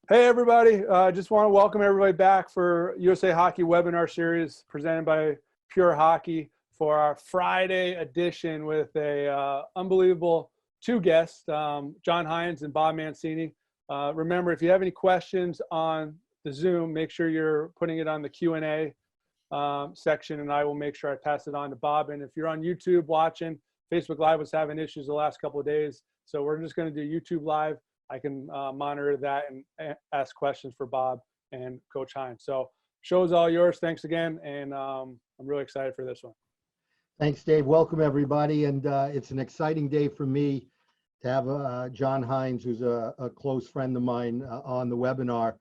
Hey, everybody. Just want to welcome everybody back for USA Hockey webinar series presented by Pure Hockey for our Friday edition with a unbelievable two guests, John Hynes and Bob Mancini. Remember, if you have any questions on the Zoom, make sure you're putting it on the Q&A section, and I will make sure I pass it on to Bob. And if you're on YouTube watching, Facebook Live was having issues the last couple of days, so we're just going to do YouTube Live. I can monitor that and ask questions for Bob and Coach Hynes. So show's all yours. Thanks again. And I'm really excited for this one. Thanks, Dave. Welcome, everybody. And it's an exciting day for me to have John Hynes, who's a close friend of mine, on the webinar.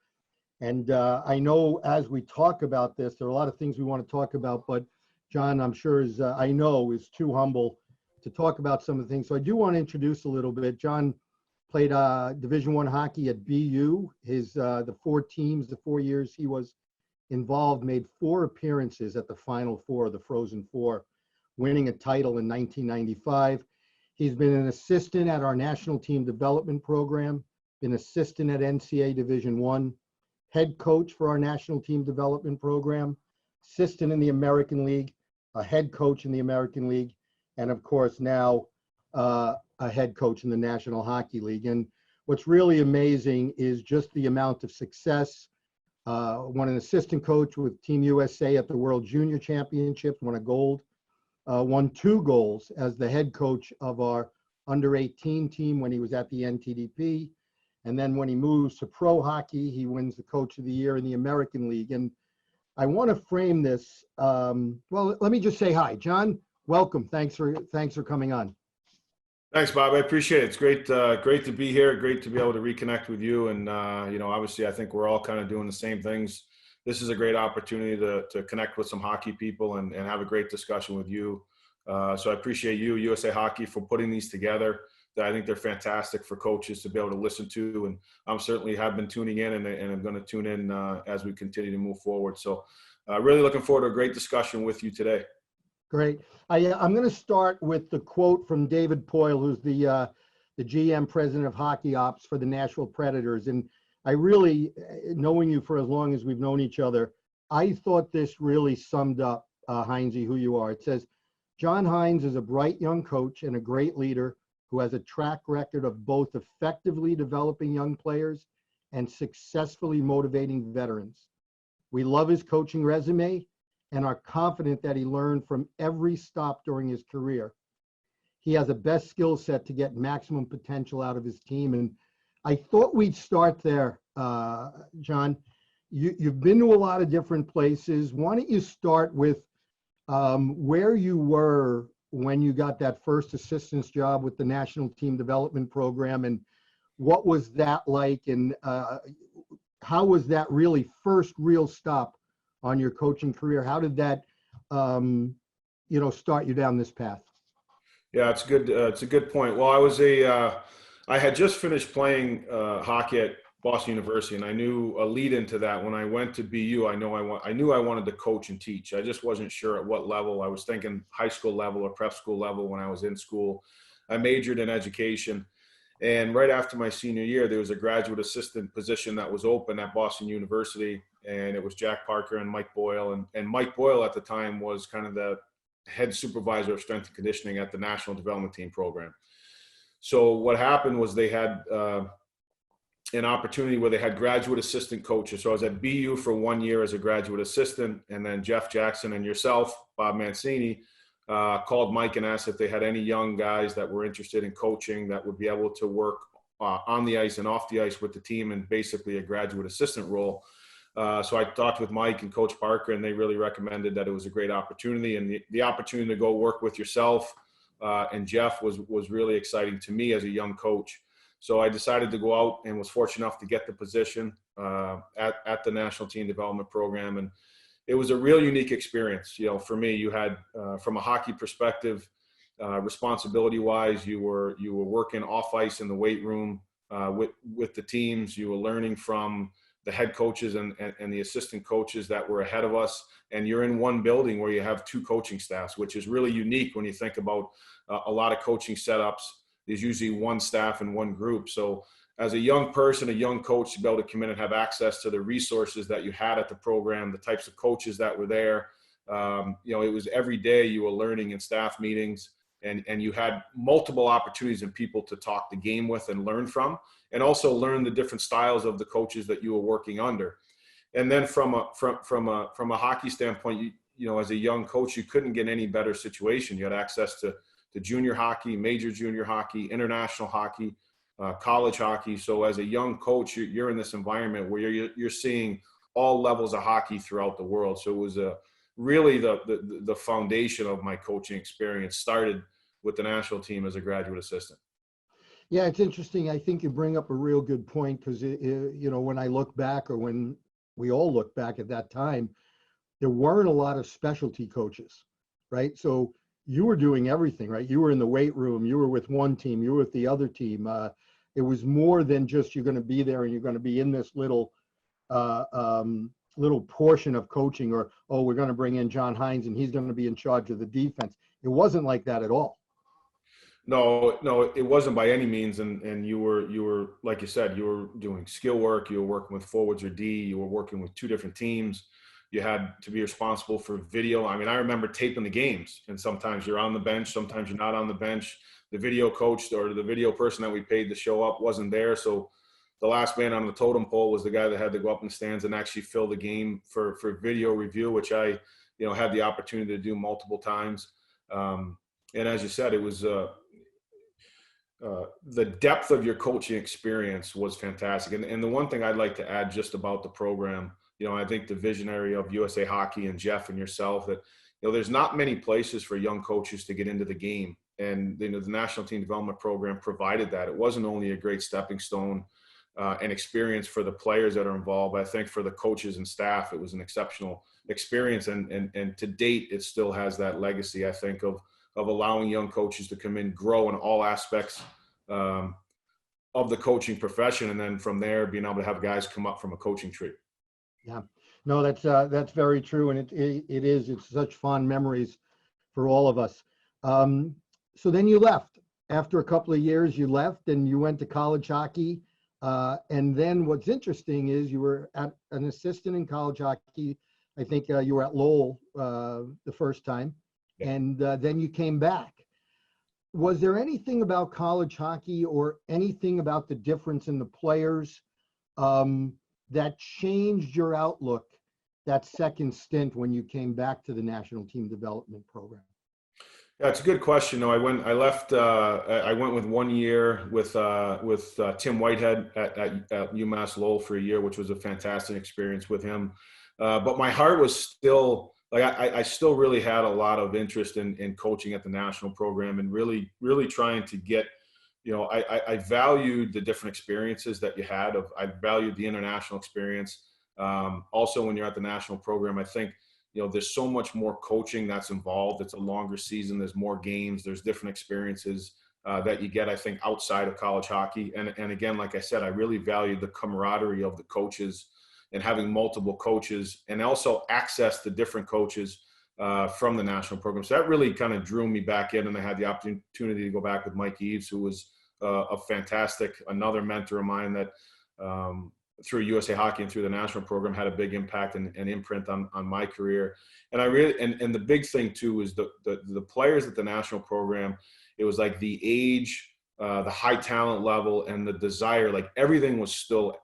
And I know as we talk about this, there are a lot of things we want to talk about, but John, I'm sure is too humble to talk about some of the things. So I do want to introduce a little bit. John played Division I hockey at BU. The 4 years he was involved, made 4 appearances at the Final Four, the Frozen Four, winning a title in 1995. He's been an assistant at our national team development program, been assistant at NCAA Division I, head coach for our national team development program, assistant in the American League, a head coach in the American League, and of course now a head coach in the National Hockey League. And what's really amazing is just the amount of success. Won an assistant coach with Team USA at the World Junior Championships, won a gold, won 2 goals as the head coach of our under-18 team when he was at the NTDP. And then when he moves to pro hockey, he wins the Coach of the Year in the American League. And I want to frame this. Well, let me just say hi, John. Welcome. Thanks for coming on. Thanks, Bob. I appreciate it. It's great to be here. Great to be able to reconnect with you. And, obviously I think we're all kind of doing the same things. This is a great opportunity to connect with some hockey people and have a great discussion with you. So I appreciate you, USA Hockey, for putting these together. I think they're fantastic for coaches to be able to listen to. And I'm certainly have been tuning in and I'm going to tune in as we continue to move forward. So really looking forward to a great discussion with you today. Great. I'm going to start with the quote from David Poyle, who's the GM president of hockey ops for the Nashville Predators. And I really, knowing you for as long as we've known each other, I thought this really summed up, Hynesy, who you are. It says, John Hynes is a bright young coach and a great leader who has a track record of both effectively developing young players and successfully motivating veterans. We love his coaching resume and are confident that he learned from every stop during his career. He has a best skill set to get maximum potential out of his team. And I thought we'd start there, John. You've been to a lot of different places. Why don't you start with where you were when you got that first assistant's job with the National Team Development Program, and what was that like, and how was that really first real stop on your coaching career? How did that, start you down this path? Yeah, it's good. It's a good point. Well, I had just finished playing hockey at Boston University, and I knew a lead into that. When I went to BU, I knew I wanted to coach and teach. I just wasn't sure at what level. I was thinking high school level or prep school level when I was in school. I majored in education. And right after my senior year, there was a graduate assistant position that was open at Boston University, and it was Jack Parker and Mike Boyle. And Mike Boyle at the time was kind of the head supervisor of strength and conditioning at the National Development Team program. So what happened was they had an opportunity where they had graduate assistant coaches. So I was at BU for 1 year as a graduate assistant, and then Jeff Jackson and yourself, Bob Mancini, called Mike and asked if they had any young guys that were interested in coaching that would be able to work on the ice and off the ice with the team in basically a graduate assistant role. So I talked with Mike and Coach Parker, and they really recommended that it was a great opportunity. And the opportunity to go work with yourself and Jeff was really exciting to me as a young coach. So I decided to go out and was fortunate enough to get the position at the National Team Development Program. And it was a real unique experience. For me, you had, from a hockey perspective, responsibility-wise, you were working off ice in the weight room with the teams. You were learning from the head coaches and the assistant coaches that were ahead of us. And you're in one building where you have 2 coaching staffs, which is really unique when you think about a lot of coaching setups. There's usually one staff and one group. So as a young person, a young coach, to be able to come in and have access to the resources that you had at the program, the types of coaches that were there. You know, it was every day you were learning in staff meetings, and you had multiple opportunities and people to talk the game with and learn from, and also learn the different styles of the coaches that you were working under. And then from a hockey standpoint, you know, as a young coach, you couldn't get any better situation. You had access to junior hockey, major junior hockey, international hockey, college hockey. So as a young coach, you're in this environment where you're seeing all levels of hockey throughout the world. So it was really the foundation of my coaching experience started with the national team as a graduate assistant. Yeah, it's interesting. I think you bring up a real good point because, you know, when I look back, or when we all look back at that time, there weren't a lot of specialty coaches, right? So you were doing everything, right? You were in the weight room, you were with one team, you were with the other team. It was more than just you're going to be there and you're going to be in this little little portion of coaching, or, oh, we're going to bring in John Hynes and he's going to be in charge of the defense. It wasn't like that at all. No, it wasn't by any means. And you were, like you said, you were doing skill work. You were working with forwards or D. You were working with two different teams. You had to be responsible for video. I mean, I remember taping the games, and sometimes you're on the bench, sometimes you're not on the bench. The video coach or the video person that we paid to show up wasn't there. So the last man on the totem pole was the guy that had to go up in the stands and actually fill the game for video review, which I, you know, had the opportunity to do multiple times. And as you said, it was the depth of your coaching experience was fantastic. And the one thing I'd like to add just about the program, you know, I think the visionary of USA Hockey and Jeff and yourself, that, you know, there's not many places for young coaches to get into the game. And, you know, the National Team Development Program provided that. It wasn't only a great stepping stone and experience for the players that are involved, but I think for the coaches and staff, it was an exceptional experience. And to date, it still has that legacy, I think, of allowing young coaches to come in, grow in all aspects of the coaching profession. And then from there, being able to have guys come up from a coaching tree. Yeah, no, that's very true. And it's such fond memories for all of us. So then you left. After a couple of years, you left and you went to college hockey. And then what's interesting is you were an assistant in college hockey. I think you were at Lowell the first time. Yeah. And then you came back. Was there anything about college hockey or anything about the difference in the players that changed your outlook that second stint when you came back to the National Team Development Program? Yeah, it's a good question. No, I went with 1 year with Tim Whitehead at UMass Lowell for a year, which was a fantastic experience with him. But my heart was still, like, I still really had a lot of interest in coaching at the national program, and really trying to get, you know, I valued the different experiences that you had. I valued the international experience. Also, when you're at the national program, I think, you know, there's so much more coaching that's involved. It's a longer season. There's more games. There's different experiences that you get, I think, outside of college hockey. And again, like I said, I really valued the camaraderie of the coaches and having multiple coaches, and also access to different coaches from the national program. So that really kind of drew me back in, and I had the opportunity to go back with Mike Eves, who was another mentor of mine that through USA Hockey and through the national program had a big impact and imprint on my career. And I really, and the big thing too is the players at the national program, it was like the age, the high talent level, and the desire, like everything's still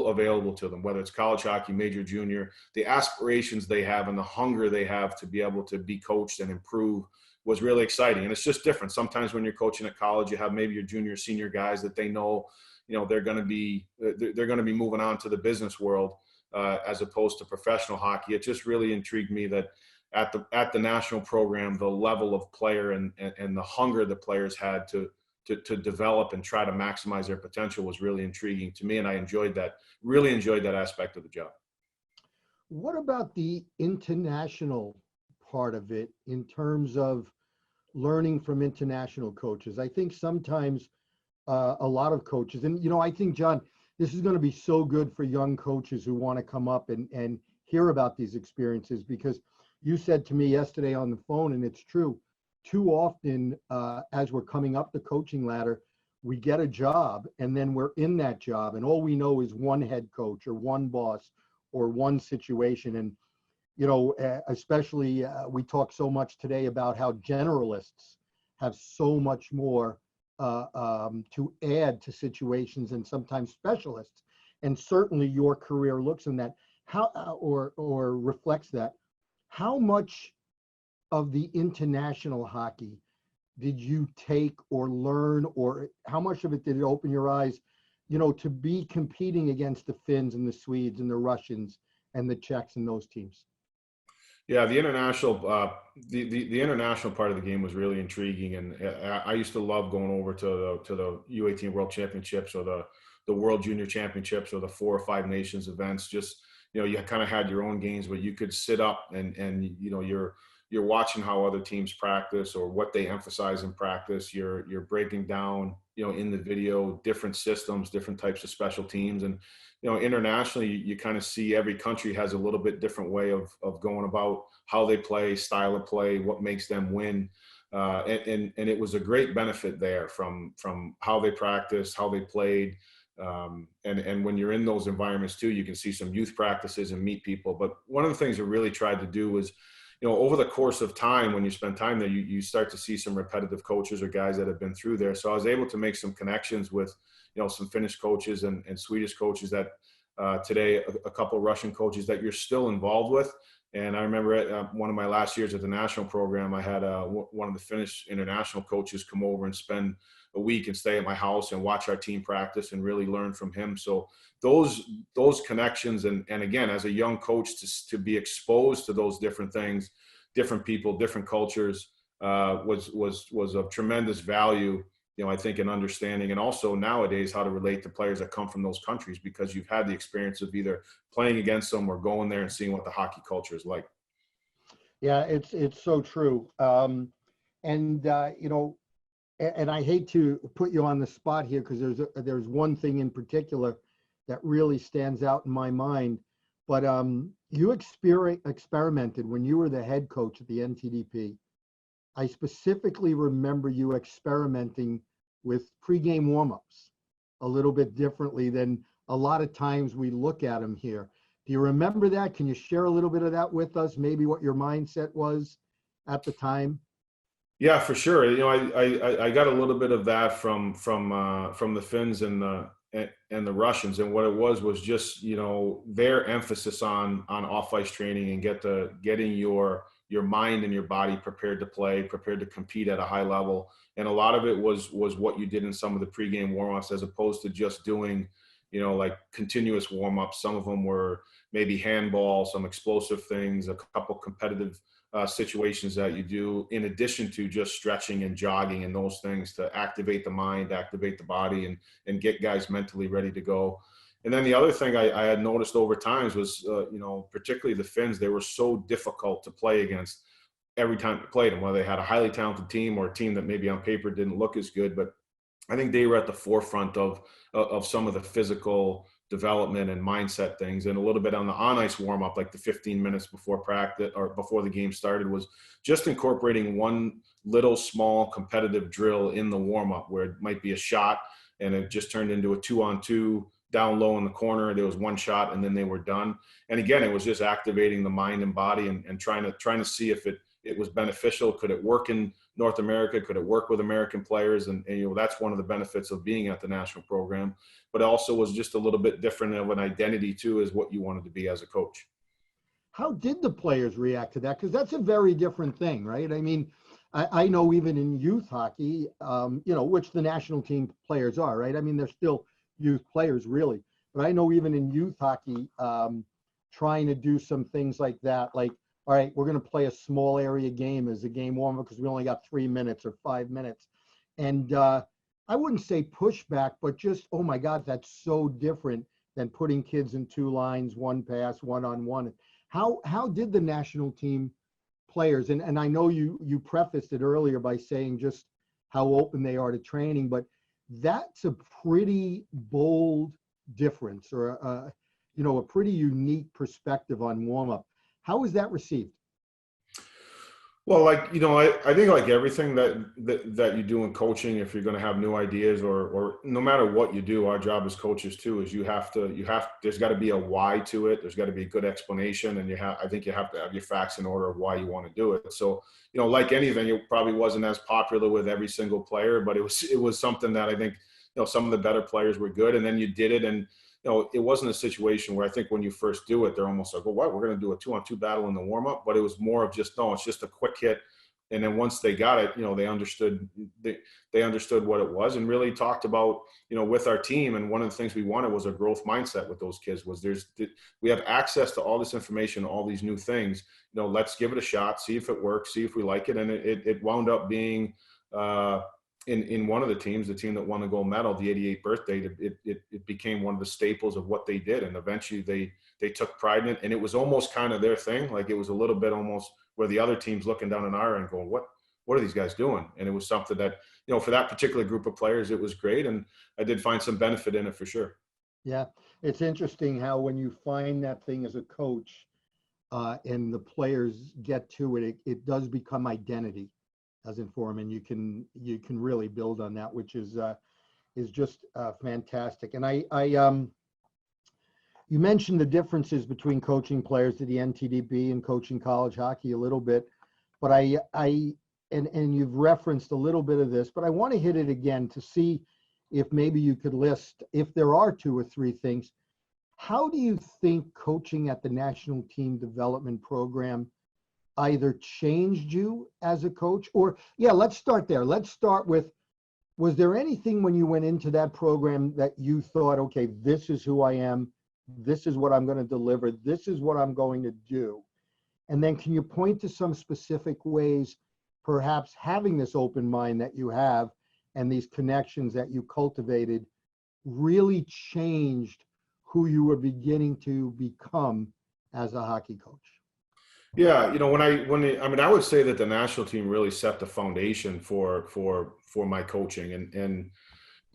available to them, whether it's college hockey, major, junior. The aspirations they have and the hunger they have to be able to be coached and improve was really exciting. And it's just different. Sometimes when you're coaching at college, you have maybe your junior, senior guys that they know, you know, they're going to be moving on to the business world as opposed to professional hockey. It just really intrigued me that at the national program, the level of player and the hunger the players had to develop and try to maximize their potential was really intriguing to me. And I really enjoyed that aspect of the job. What about the international part of it in terms of learning from international coaches? I think sometimes a lot of coaches, and, you know, I think, John, this is going to be so good for young coaches who want to come up and hear about these experiences, because you said to me yesterday on the phone, and it's true, too often as we're coming up the coaching ladder, we get a job, and then we're in that job, and all we know is one head coach or one boss or one situation. And especially we talk so much today about how generalists have so much more to add to situations, and sometimes specialists. And certainly your career looks in that, how or reflects that. How much of the international hockey did you take or learn, or how much of it did it open your eyes, to be competing against the Finns and the Swedes and the Russians and the Czechs and those teams? Yeah, the international the international part of the game was really intriguing, and I used to love going over to the U18 World Championships or the World Junior Championships or the 4 or 5 nations events. Just you kind of had your own games where you could sit up and you're watching how other teams practice or what they emphasize in practice. You're breaking down in the video different systems, different types of special teams. And internationally, you kind of see every country has a little bit different way of going about how they play, style of play, what makes them win. And it was a great benefit there from how they practiced, how they played. And when you're in those environments too, you can see some youth practices and meet people. But one of the things I really tried to do was, over the course of time, when you spend time there, you start to see some repetitive coaches or guys that have been through there. So I was able to make some connections with, some Finnish coaches and Swedish coaches that today, a couple of Russian coaches that you're still involved with. And I remember at one of my last years at the national program, I had one of the Finnish international coaches come over and spend a week and stay at my house and watch our team practice and really learn from him. So those connections, and again, as a young coach, to be exposed to those different things, different people, different cultures, was of tremendous value. I think in understanding, and also nowadays how to relate to players that come from those countries, because you've had the experience of either playing against them or going there and seeing what the hockey culture is like. Yeah, it's so true. And I hate to put you on the spot here, because there's one thing in particular that really stands out in my mind. But you experimented when you were the head coach at the NTDP. I specifically remember you experimenting with pregame warmups a little bit differently than a lot of times we look at them here. Do you remember that? Can you share a little bit of that with us? Maybe what your mindset was at the time? Yeah, for sure. I got a little bit of that from the Finns and the Russians, and what it was just their emphasis on off ice training and getting your mind and your body prepared to play, prepared to compete at a high level. And a lot of it was what you did in some of the pregame warmups, as opposed to just doing like continuous warmups. Some of them were maybe handball, some explosive things, a couple competitive situations that you do, in addition to just stretching and jogging and those things to activate the mind, activate the body, and get guys mentally ready to go. And then the other thing I had noticed over times was, particularly the Finns, they were so difficult to play against every time you played them, whether they had a highly talented team or a team that maybe on paper didn't look as good. But I think they were at the forefront of some of the physical development and mindset things. And a little bit on the on-ice warm-up, like the 15 minutes before practice or before the game started, was just incorporating one little small competitive drill in the warm-up, where it might be a shot and it just turned into a 2-on-2 down low in the corner. There was one shot and then they were done. And again, it was just activating the mind and body and trying to see if it was beneficial. Could it work in North America? Could it work with American players? And that's one of the benefits of being at the national program. But it also was just a little bit different of an identity too, as what you wanted to be as a coach. How did the players react to that? Because that's a very different thing, right? I mean, I know even in youth hockey, which the national team players are, right? I mean, they're still youth players, really. But I know even in youth hockey, trying to do some things like that, like, all right, we're going to play a small area game as a game warmer because we only got 3 minutes or 5 minutes. And I wouldn't say pushback, but just, oh my God, that's so different than putting kids in 2 lines, 1 pass, 1-on-1. How did the national team players, and I know you prefaced it earlier by saying just how open they are to training, but that's a pretty bold difference, or a pretty unique perspective on warm-up. How was that received? Well, like, I think like everything that you do in coaching, if you're going to have new ideas or no matter what you do, our job as coaches too, is there's got to be a why to it. There's got to be a good explanation. And I think you have to have your facts in order of why you want to do it. So, like anything, it probably wasn't as popular with every single player, but it was something that I think, some of the better players were good. And then you did it. And, it wasn't a situation where I think when you first do it, they're almost like, well, what, we're going to do a 2-on-2 battle in the warm up. But it was more of just, no, it's just a quick hit. And then once they got it, they understood, they understood what it was and really talked about, with our team. And one of the things we wanted was a growth mindset with those kids was we have access to all this information, all these new things, let's give it a shot, see if it works, see if we like it. And it wound up being, in one of the teams, the team that won the gold medal, the 88th birthday, it became one of the staples of what they did. And eventually they took pride in it. And it was almost kind of their thing. Like it was a little bit almost where the other team's looking down on our end going, what are these guys doing? And it was something that, for that particular group of players, it was great. And I did find some benefit in it for sure. Yeah. It's interesting how when you find that thing as a coach and the players get to it, it does become identity. As in form, and you can really build on that, which is just fantastic. And you mentioned the differences between coaching players to the NTDP and coaching college hockey a little bit, but and you've referenced a little bit of this, but I want to hit it again to see if maybe you could list, if there are 2 or 3 things. How do you think coaching at the national team development program either changed you as a coach or, let's start there. Let's start with, was there anything when you went into that program that you thought, okay, this is who I am, this is what I'm going to deliver, this is what I'm going to do? And then can you point to some specific ways, perhaps having this open mind that you have and these connections that you cultivated really changed who you were beginning to become as a hockey coach? Yeah, I would say that the national team really set the foundation for my coaching, and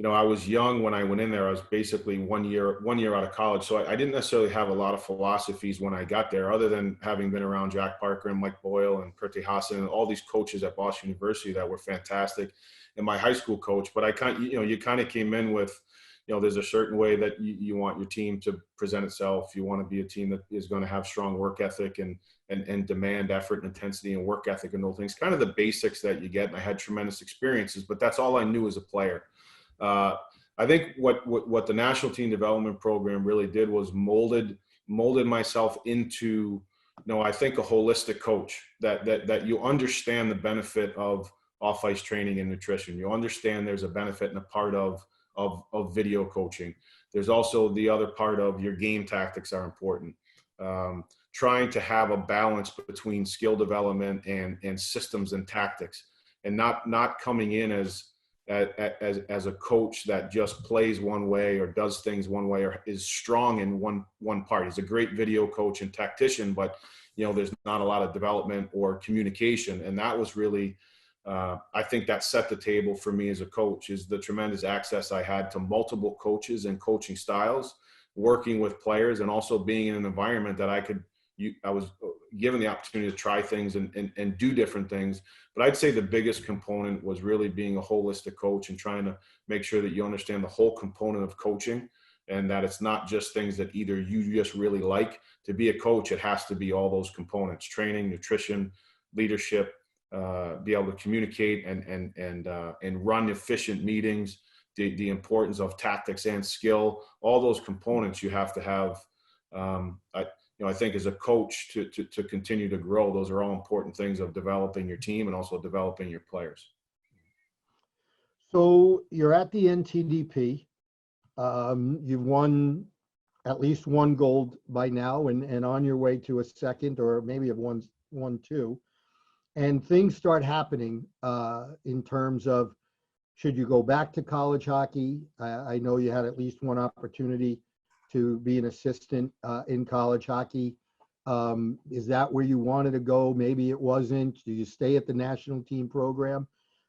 I was young when I went in there. I was basically one year out of college, so I didn't necessarily have a lot of philosophies when I got there, other than having been around Jack Parker and Mike Boyle and Pertti Hassan and all these coaches at Boston University that were fantastic, and my high school coach. But you kind of came in with, there's a certain way that you want your team to present itself. You want to be a team that is going to have strong work ethic and demand effort and intensity and work ethic and those things, kind of the basics that you get. And I had tremendous experiences, but that's all I knew as a player. I think what the national team development program really did was molded myself into, I think a holistic coach that you understand the benefit of off-ice training and nutrition. You understand there's a benefit and a part of video coaching. There's also the other part of your game tactics are important. Trying to have a balance between skill development and systems and tactics, and not coming in as a coach that just plays one way or does things one way or is strong in one part. He's a great video coach and tactician, but there's not a lot of development or communication. And that was really, I think that set the table for me as a coach, is the tremendous access I had to multiple coaches and coaching styles, working with players, and also being in an environment that I was given the opportunity to try things and do different things. But I'd say the biggest component was really being a holistic coach and trying to make sure that you understand the whole component of coaching, and that it's not just things that either you just really like. To be a coach, it has to be all those components: training, nutrition, leadership, be able to communicate and run efficient meetings, the importance of tactics and skill, all those components you have to have. I think as a coach to continue to grow, those are all important things of developing your team and also developing your players. So you're at the NTDP. You've won at least 1 gold by now, and on your way to a second, or maybe have won 2. And things start happening in terms of, should you go back to college hockey? I know you had at least 1 opportunity to be an assistant in college hockey. Is that where you wanted to go? Maybe it wasn't. Do you stay at the national team program?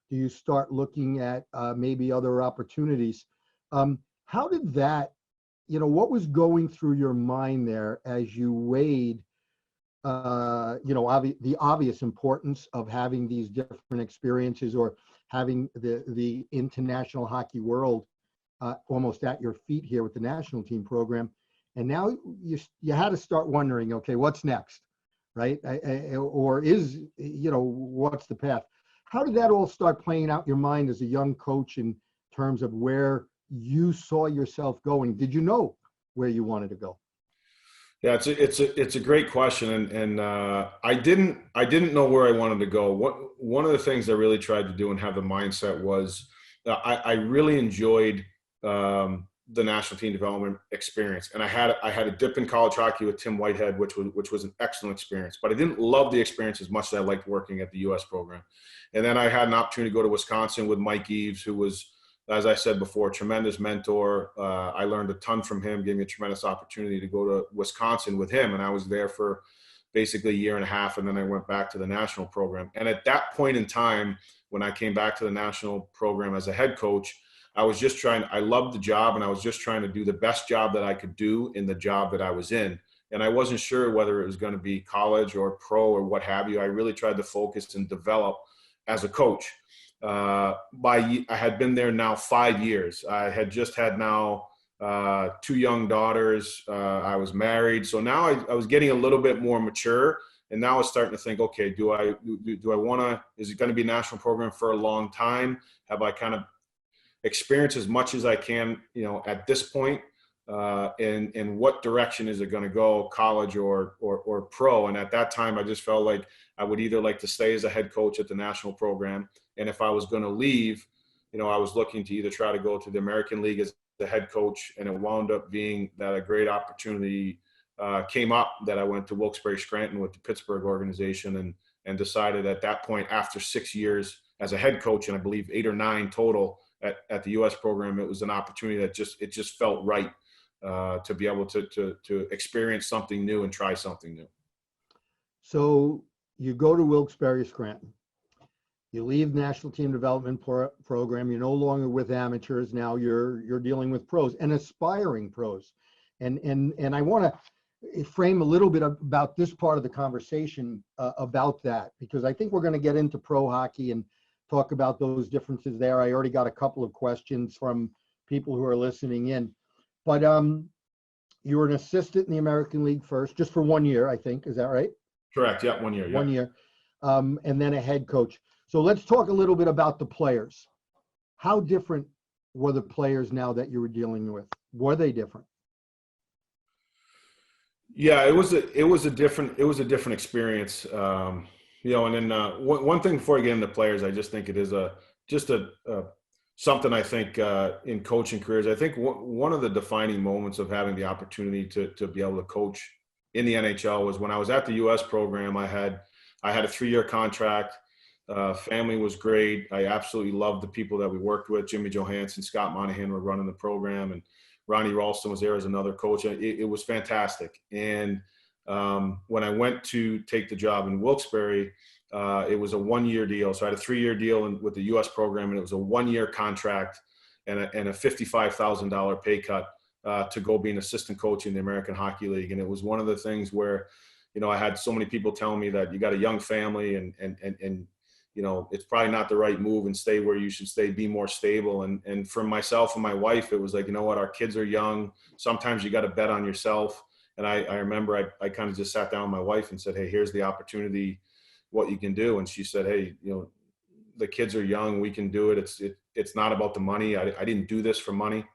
Do you start looking at maybe other opportunities? How did that, what was going through your mind there as you weighed the obvious importance of having these different experiences, or having the international hockey world almost at your feet here with the national team program. And now you had to start wondering, okay, what's next, right? Or what's the path? How did that all start playing out in your mind as a young coach in terms of where you saw yourself going? Did you know where you wanted to go? Yeah, it's a great question, and I didn't know where I wanted to go. One of the things I really tried to do and have the mindset was I really enjoyed the national team development experience, and I had a dip in college hockey with Tim Whitehead, which was an excellent experience. But I didn't love the experience as much as I liked working at the U.S. program. And then I had an opportunity to go to Wisconsin with Mike Eves, who was, as I said before, a tremendous mentor. I learned a ton from him, gave me a tremendous opportunity to go to Wisconsin with him. And I was there for basically a year and a half. And then I went back to the national program. And at that point in time, when I came back to the national program as a head coach, I loved the job, and I was just trying to do the best job that I could do in the job that I was in. And I wasn't sure whether it was going to be college or pro or what have you. I really tried to focus and develop as a coach. I had been there now 5 years. I had just had now 2 young daughters. I was married. So now I was getting a little bit more mature, and now I was starting to think, okay, do I want to, is it going to be a national program for a long time? Have I kind of experienced as much as I can, at this point, and what direction is it going to go, college or pro? And at that time, I just felt like I would either like to stay as a head coach at the national program. And if I was going to leave, I was looking to either try to go to the American League as the head coach, and it wound up being that a great opportunity came up that I went to Wilkes-Barre Scranton with the Pittsburgh organization, and decided at that point, after 6 years as a head coach, and I believe 8 or 9 total at the U.S. program, it was an opportunity that just felt right to be able to experience something new and try something new. So you go to Wilkes-Barre Scranton. You leave national team development program. You're no longer with amateurs. Now you're dealing with pros and aspiring pros. And I want to frame a little bit about this part of the conversation about that, because I think we're going to get into pro hockey and talk about those differences there. I already got a couple of questions from people who are listening in. But you were an assistant in the American League first, just for 1 year, I think. Is that right? Correct. Yeah, 1 year. Yeah. 1 year. And then a head coach. So let's talk a little bit about the players. How different were the players now that you were dealing with? Were they different? Yeah, it was a different experience. And then one thing before I get into players, I just think it is something I think in coaching careers. I think one of the defining moments of having the opportunity to be able to coach in the NHL was when I was at the U.S. program. I had a 3-year contract. Family was great. I absolutely loved the people that we worked with. Jimmy Johansson, Scott Monahan were running the program, and Ronnie Ralston was there as another coach. It was fantastic. And when I went to take the job in Wilkes-Barre, it was a 1-year deal. So I had a 3-year deal with the U.S. program, and it was a 1-year contract and a $55,000 pay cut to go be an assistant coach in the American Hockey League. And it was one of the things where, I had so many people telling me that you got a young family and it's probably not the right move, and stay where you should stay, be more stable. And for myself and my wife, it was like, our kids are young. Sometimes you got to bet on yourself. And I remember I kind of just sat down with my wife and said, hey, here's the opportunity, what you can do. And she said, hey, the kids are young, we can do it. It's not about the money. I didn't do this for money.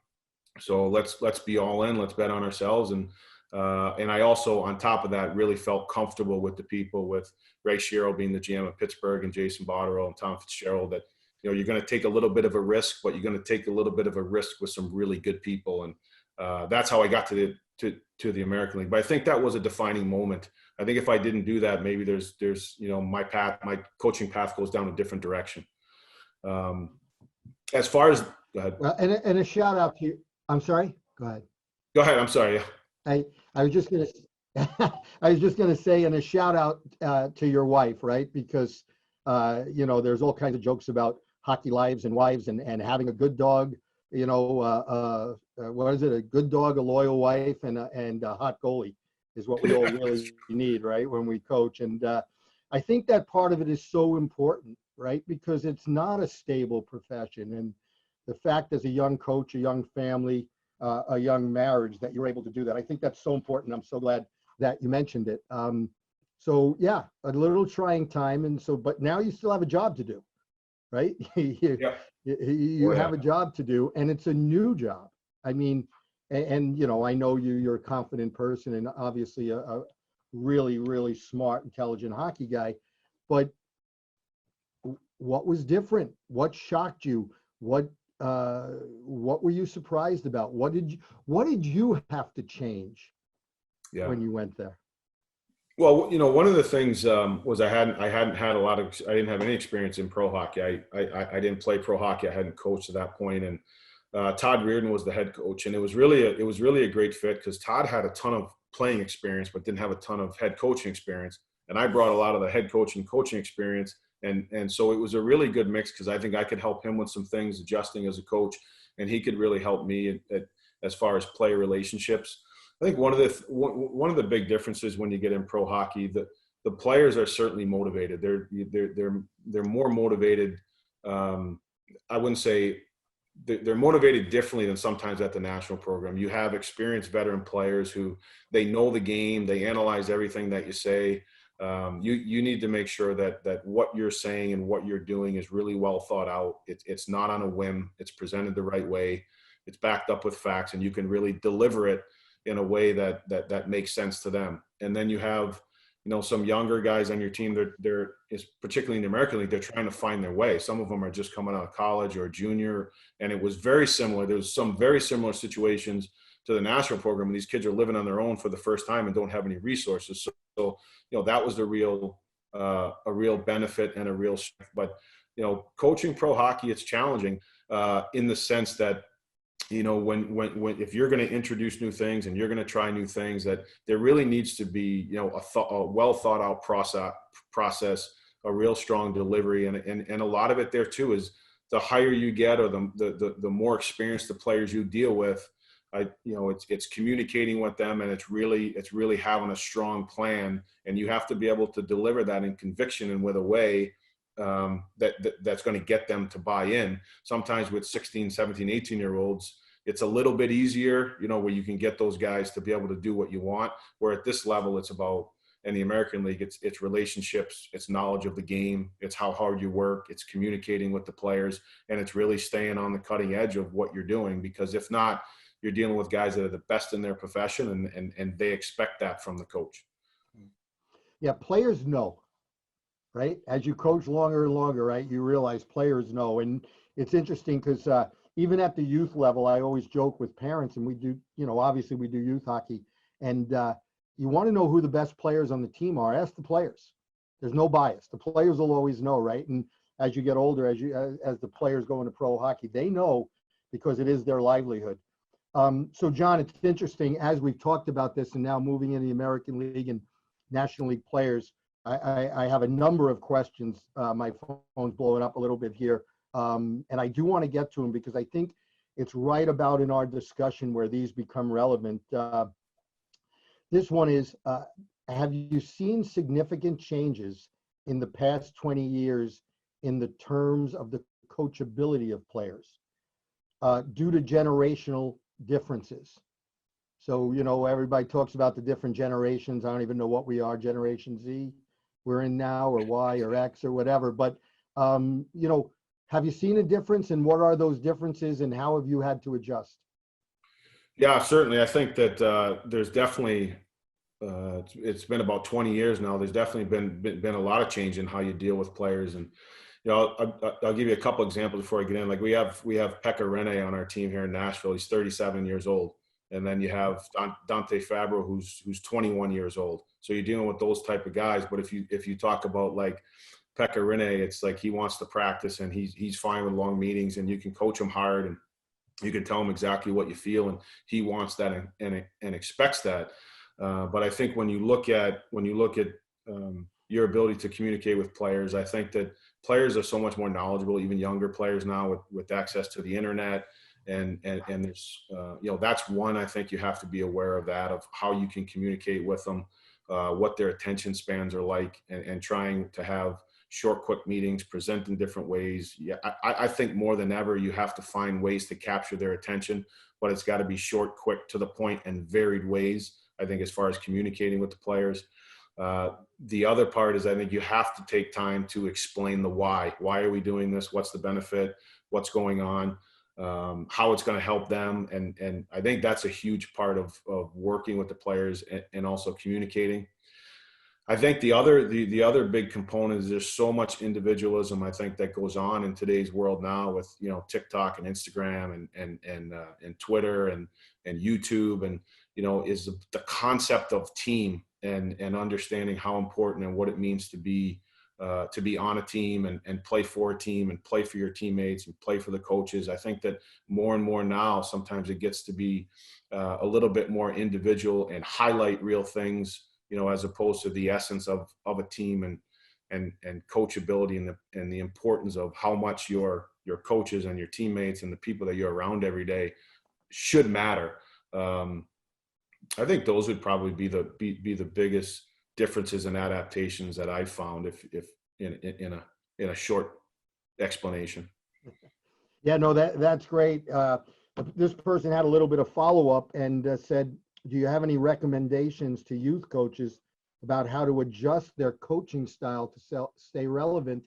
So let's be all in, let's bet on ourselves. And I also, on top of that, really felt comfortable with the people, with Ray Shero being the GM of Pittsburgh and Jason Botterill and Tom Fitzgerald, that, you're going to take a little bit of a risk, but you're going to take a little bit of a risk with some really good people. And that's how I got to the American League. But I think that was a defining moment. I think if I didn't do that, maybe there's my coaching path goes down a different direction. As far as, go ahead. Well, and a shout out to you. I'm sorry. Go ahead. Go ahead. I'm sorry. I was just gonna say, and a shout out to your wife, right? Because there's all kinds of jokes about hockey lives and wives and having a good dog. What is it? A good dog, a loyal wife, and a hot goalie is what we all really need, right, when we coach. And I think that part of it is so important, right, because it's not a stable profession. And the fact as a young coach, a young family, a young marriage, that you're able to do that, I think that's so important. I'm so glad that you mentioned it. So yeah, a little trying time. And so, but now you still have a job to do, right? Yeah. You have a job to do, and it's a new job. I mean, and you know, I know you're a confident person and obviously a really, really smart, intelligent hockey guy, but what was different? What shocked you? What were you surprised about? What did you have to change when you went there? Well, you know, one of the things was I hadn't had a lot of, I didn't have any experience in pro hockey. I didn't play pro hockey. I hadn't coached at that point. And Todd Reardon was the head coach, and it was really a great fit because Todd had a ton of playing experience, but didn't have a ton of head coaching experience. And I brought a lot of the head coaching experience. And so it was a really good mix because I think I could help him with some things, adjusting as a coach, and he could really help me as far as player relationships. I think one of the big differences when you get in pro hockey, the players are certainly motivated. They're more motivated. I wouldn't say they're motivated differently than sometimes at the national program. You have experienced veteran players who they know the game, they analyze everything that you say. You need to make sure that what you're saying and what you're doing is really well thought out. It's not on a whim. It's presented the right way. It's backed up with facts, and you can really deliver it in a way that makes sense to them. And then you have, you know, some younger guys on your team. They're particularly in the American League, they're trying to find their way. Some of them are just coming out of college or a junior, and it was very similar. There's some very similar situations to the national program when these kids are living on their own for the first time and don't have any resources. So you know, that was a real benefit and a real strength. But you know, coaching pro hockey, it's challenging in the sense that, you know, when if you're going to introduce new things and you're going to try new things, that there really needs to be, you know, a well thought out process, a real strong delivery, and a lot of it there too is the higher you get or the more experienced the players you deal with, you know, it's communicating with them, and it's really having a strong plan, and you have to be able to deliver that in conviction and with a way that's going to get them to buy in. Sometimes with 16, 17, 18-year-olds, it's a little bit easier, you know, where you can get those guys to be able to do what you want. Where at this level, it's about, in the American League, it's relationships, it's knowledge of the game, it's how hard you work, it's communicating with the players, and it's really staying on the cutting edge of what you're doing. Because if not, you're dealing with guys that are the best in their profession, and they expect that from the coach. Yeah, players know. Right? As you coach longer and longer, right, you realize players know. And it's interesting because even at the youth level, I always joke with parents, and we do, you know, obviously we do youth hockey, and you want to know who the best players on the team are, ask the players. There's no bias. The players will always know, right? And as you get older, as the players go into pro hockey, they know because it is their livelihood. So John, it's interesting, as we've talked about this and now moving into the American League and National League players, I have a number of questions. My phone's blowing up a little bit here. And I do want to get to them because I think it's right about in our discussion where these become relevant. This one is, have you seen significant changes in the past 20 years in the terms of the coachability of players due to generational differences? So, you know, everybody talks about the different generations. I don't even know what we are, Generation Z we're in now, or Y or X or whatever. But, you know, have you seen a difference, and what are those differences, and how have you had to adjust? Yeah, certainly. I think that there's definitely, it's been about 20 years now. There's definitely been a lot of change in how you deal with players. And, you know, I'll give you a couple examples before I get in. Like we have Pekka Rinne on our team here in Nashville. He's 37 years old. And then you have Dante Fabro, who's 21 years old. So you're dealing with those type of guys. But if you talk about like Pekka Rinne, it's like he wants to practice, and he's fine with long meetings, and you can coach him hard, and you can tell him exactly what you feel, and he wants that and expects that. But I think when you look at your ability to communicate with players, I think that players are so much more knowledgeable, even younger players now with access to the internet And there's, that's one, I think you have to be aware of that, of how you can communicate with them, what their attention spans are like, and trying to have short, quick meetings, present in different ways. Yeah, I think more than ever, you have to find ways to capture their attention, but it's got to be short, quick, to the point, and varied ways, I think, as far as communicating with the players. The other part is, I think you have to take time to explain the why. Why are we doing this? What's the benefit? What's going on? How it's going to help them. And I think that's a huge part of working with the players, and also communicating. I think the other big component is there's so much individualism, I think, that goes on in today's world now with, TikTok and Instagram and Twitter and YouTube, and, is the concept of team and understanding how important and what it means to be on a team and play for a team and play for your teammates and play for the coaches. I think that more and more now, sometimes it gets to be a little bit more individual and highlight real things, as opposed to the essence of a team and coachability and the importance of how much your coaches and your teammates and the people that you're around every day should matter. I think those would probably be the biggest differences and adaptations that I found, if in a short explanation. Yeah, no, that's great. This person had a little bit of follow-up and said, do you have any recommendations to youth coaches about how to adjust their coaching style to stay relevant?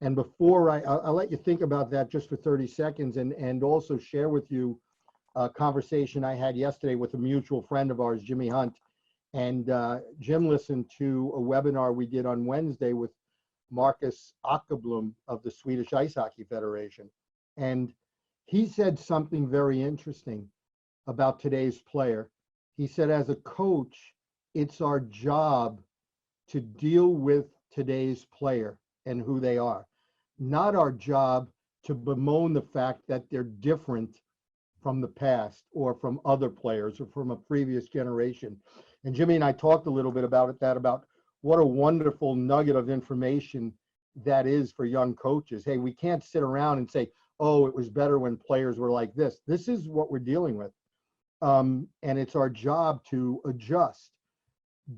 And before I'll let you think about that just for 30 seconds and also share with you a conversation I had yesterday with a mutual friend of ours, Jimmy Hunt. And Jim listened to a webinar we did on Wednesday with Marcus Åkerblom of the Swedish Ice Hockey Federation. And he said something very interesting about today's player. He said, as a coach, it's our job to deal with today's player and who they are, not our job to bemoan the fact that they're different from the past or from other players or from a previous generation. And Jimmy and I talked a little bit about what a wonderful nugget of information that is for young coaches. Hey, we can't sit around and say, oh, it was better when players were like this. This is what we're dealing with. And it's our job to adjust.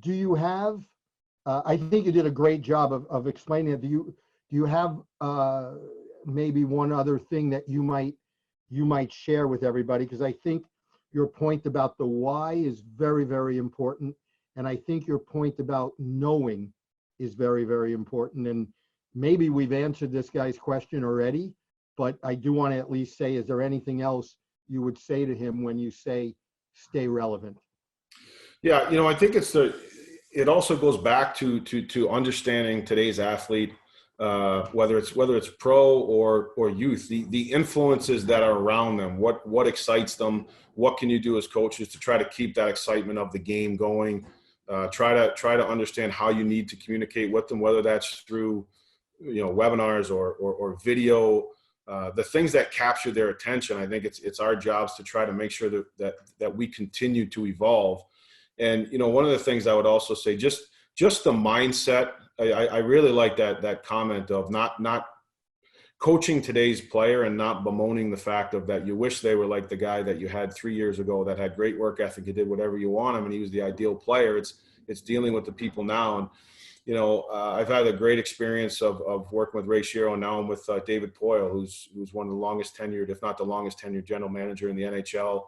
Do you have, I think you did a great job of explaining it. Do you have maybe one other thing that you might share with everybody? Because I think your point about the why is very, very important. And I think your point about knowing is very, very important. And maybe we've answered this guy's question already, but I do want to at least say, is there anything else you would say to him when you say stay relevant? Yeah, I think it also goes back to understanding today's athlete, whether it's pro or youth, the influences that are around them, what excites them, what can you do as coaches to try to keep that excitement of the game going, try to understand how you need to communicate with them, whether that's through webinars or video. The things that capture their attention, I think it's our jobs to try to make sure that we continue to evolve. And one of the things I would also say, just the mindset. I really like that comment of not coaching today's player and not bemoaning the fact of that you wish they were like the guy that you had 3 years ago that had great work ethic, he did whatever you want him, and he was the ideal player. It's dealing with the people now. And I've had a great experience of working with Ray Shero, and now I'm with David Poyle, who's one of the longest tenured, if not the longest tenured general manager in the NHL,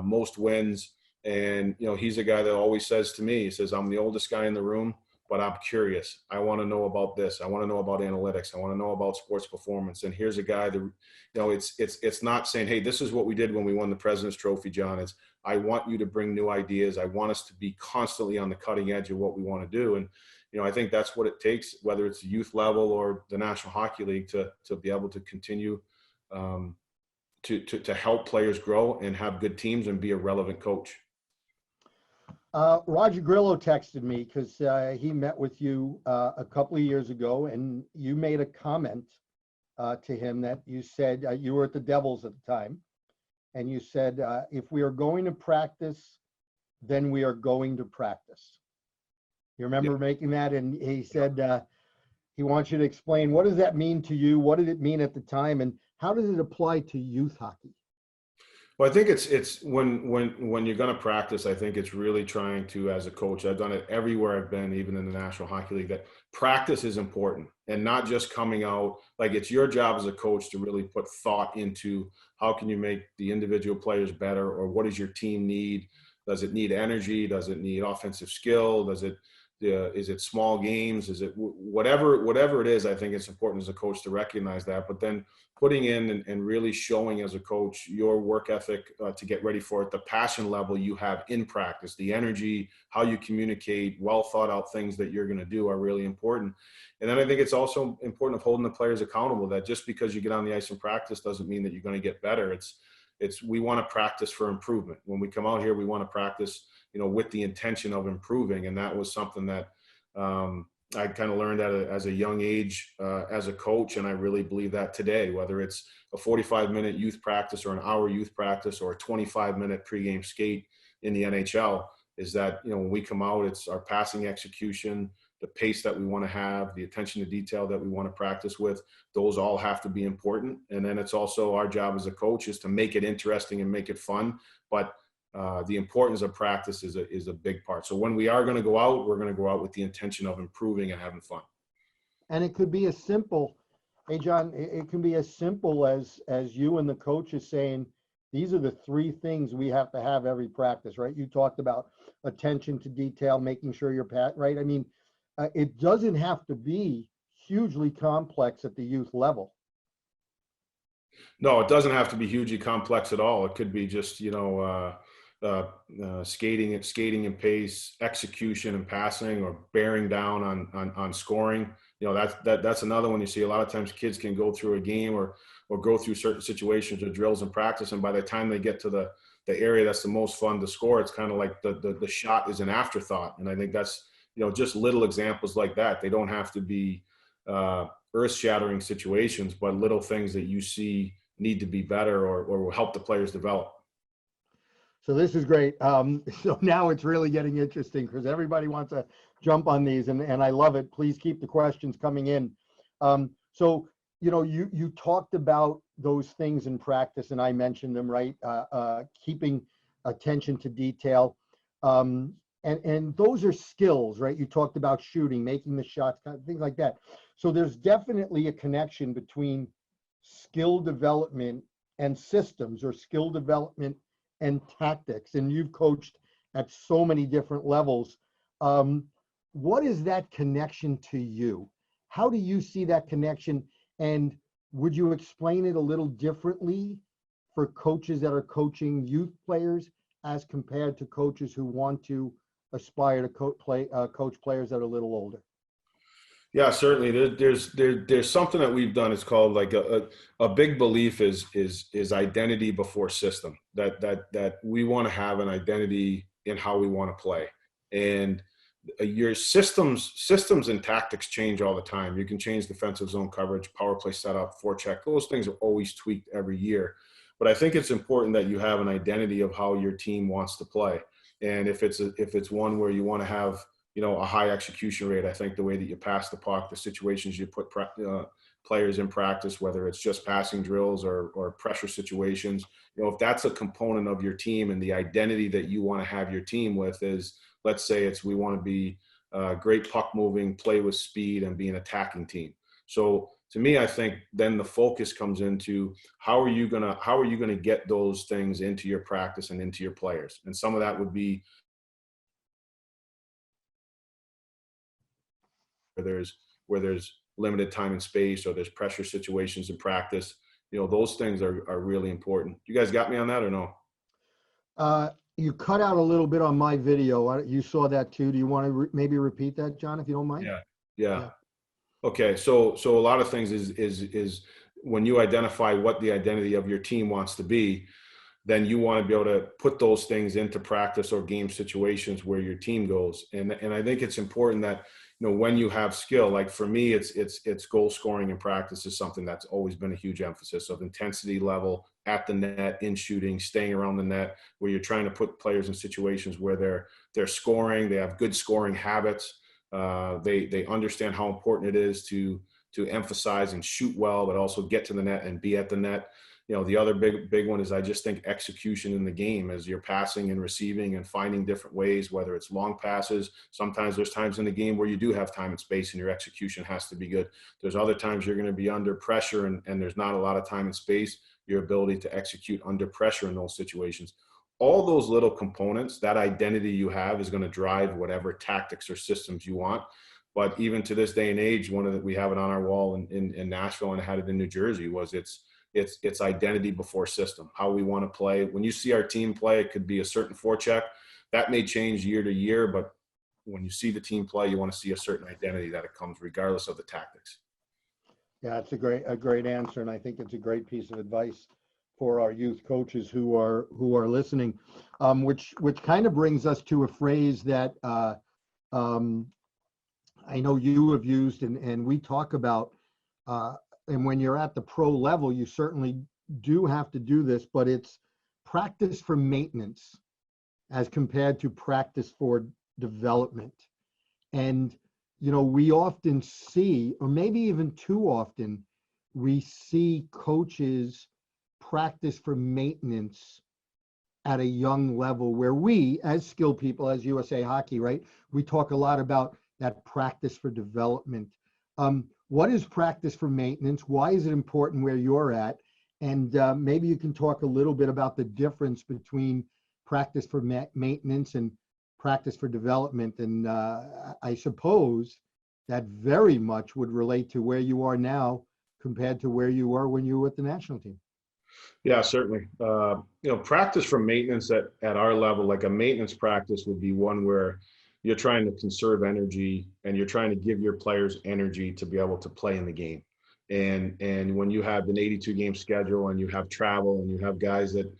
most wins. And, he's a guy that always says to me, he says, I'm the oldest guy in the room, but I'm curious. I want to know about this. I want to know about analytics. I want to know about sports performance. And here's a guy that, it's not saying, hey, this is what we did when we won the President's Trophy, John. It's, I want you to bring new ideas. I want us to be constantly on the cutting edge of what we want to do. And, I think that's what it takes, whether it's the youth level or the National Hockey League, to be able to continue to help players grow and have good teams and be a relevant coach. Roger Grillo texted me because he met with you a couple of years ago, and you made a comment to him that you said, you were at the Devils at the time, and you said, if we are going to practice, then we are going to practice. You remember making that? And he said he wants you to explain, what does that mean to you? What did it mean at the time? And how does it apply to youth hockey? Well, I think it's when you're going to practice, I think it's really trying to, as a coach, I've done it everywhere I've been, even in the National Hockey League, that practice is important, and not just coming out. Like, it's your job as a coach to really put thought into how can you make the individual players better, or what does your team need? Does it need energy? Does it need offensive skill? Is it small games? Is it whatever it is? I think it's important as a coach to recognize that, but then putting in and really showing as a coach your work ethic to get ready for it, the passion level you have in practice, the energy, how you communicate, well thought out things that you're going to do are really important. And then I think it's also important of holding the players accountable, that just because you get on the ice in practice doesn't mean that you're going to get better. We want to practice for improvement. When we come out here, we want to practice, with the intention of improving. And that was something that I kind of learned as a young age as a coach. And I really believe that today, whether it's a 45-minute youth practice or an hour youth practice or a 25-minute pregame skate in the NHL, is that, when we come out, it's our passing execution, the pace that we want to have, the attention to detail that we want to practice with. Those all have to be important. And then it's also our job as a coach is to make it interesting and make it fun. But the importance of practice is a big part. So when we are going to go out, we're going to go out with the intention of improving and having fun. And it could be as simple, hey, John, it can be as simple as you and the coach is saying, these are the three things we have to have every practice, right? You talked about attention to detail, making sure you're right? I mean, it doesn't have to be hugely complex at the youth level. No, it doesn't have to be hugely complex at all. It could be just, skating and pace, execution and passing, or bearing down on scoring. That's another one. You see a lot of times kids can go through a game or go through certain situations or drills in practice, and by the time they get to the area that's the most fun to score, it's kind of like the shot is an afterthought. And I think that's, just little examples like that. They don't have to be earth-shattering situations, but little things that you see need to be better or will help the players develop. So this is great. So now it's really getting interesting because everybody wants to jump on these, and I love it. Please keep the questions coming in. So, you talked about those things in practice, and I mentioned them, right? Keeping attention to detail. And those are skills, right? You talked about shooting, making the shots, kind of things like that. So there's definitely a connection between skill development and systems, or skill development and tactics. And you've coached at so many different levels. What is that connection to you? How do you see that connection? And would you explain it a little differently for coaches that are coaching youth players as compared to coaches who want to aspire to coach players that are a little older? Yeah, certainly. There's something that we've done. It's called like a big belief is identity before system. That we want to have an identity in how we want to play, and your systems and tactics change all the time. You can change defensive zone coverage, power play setup, forecheck. Those things are always tweaked every year. But I think it's important that you have an identity of how your team wants to play. And if it's one where you want to have, a high execution rate, I think the way that you pass the puck, the situations you put players in practice, whether it's just passing drills or pressure situations, if that's a component of your team and the identity that you want to have your team with is, let's say we want to be great puck moving, play with speed, and be an attacking team. So to me, I think then the focus comes into how are you gonna get those things into your practice and into your players. And some of that would be where there's limited time and space, or there's pressure situations in practice. Those things are really important. You guys got me on that or no? You cut out a little bit on my video. You saw that too. Do you want to maybe repeat that, John, if you don't mind? Yeah. Okay. So a lot of things is when you identify what the identity of your team wants to be, then you want to be able to put those things into practice or game situations where your team goes. And I think it's important that, when you have skill, like for me, it's goal scoring in practice is something that's always been a huge emphasis of intensity level at the net, in shooting, staying around the net, where you're trying to put players in situations where they're scoring, they have good scoring habits. They understand how important it is to emphasize and shoot well, but also get to the net and be at the net. the other big one is I just think execution in the game as you're passing and receiving and finding different ways, whether it's long passes. Sometimes there's times in the game where you do have time and space and your execution has to be good. There's other times you're going to be under pressure and there's not a lot of time and space. Your ability to execute under pressure in those situations. All those little components, that identity you have is going to drive whatever tactics or systems you want. But even to this day and age, we have it on our wall in Nashville and I had it in New Jersey, was it's identity before system, how we want to play. When you see our team play, it could be a certain forecheck. That may change year to year, but when you see the team play, you want to see a certain identity that it comes regardless of the tactics. Yeah, it's a great answer, and I think it's a great piece of advice for our youth coaches who are listening, which kind of brings us to a phrase that I know you have used, and we talk about, and when you're at the pro level, you certainly do have to do this, but it's practice for maintenance as compared to practice for development. And we often see, or maybe even too often, we see coaches practice for maintenance at a young level where we, as skilled people, as USA Hockey, right, we talk a lot about that practice for development. What is practice for maintenance? Why is it important where you're at? And maybe you can talk a little bit about the difference between practice for maintenance and practice for development. And I suppose that very much would relate to where you are now compared to where you were when you were with the national team. Yeah, certainly. Practice for maintenance at our level, like a maintenance practice would be one where you're trying to conserve energy and you're trying to give your players energy to be able to play in the game. And when you have an 82 game schedule and you have travel and you have guys that,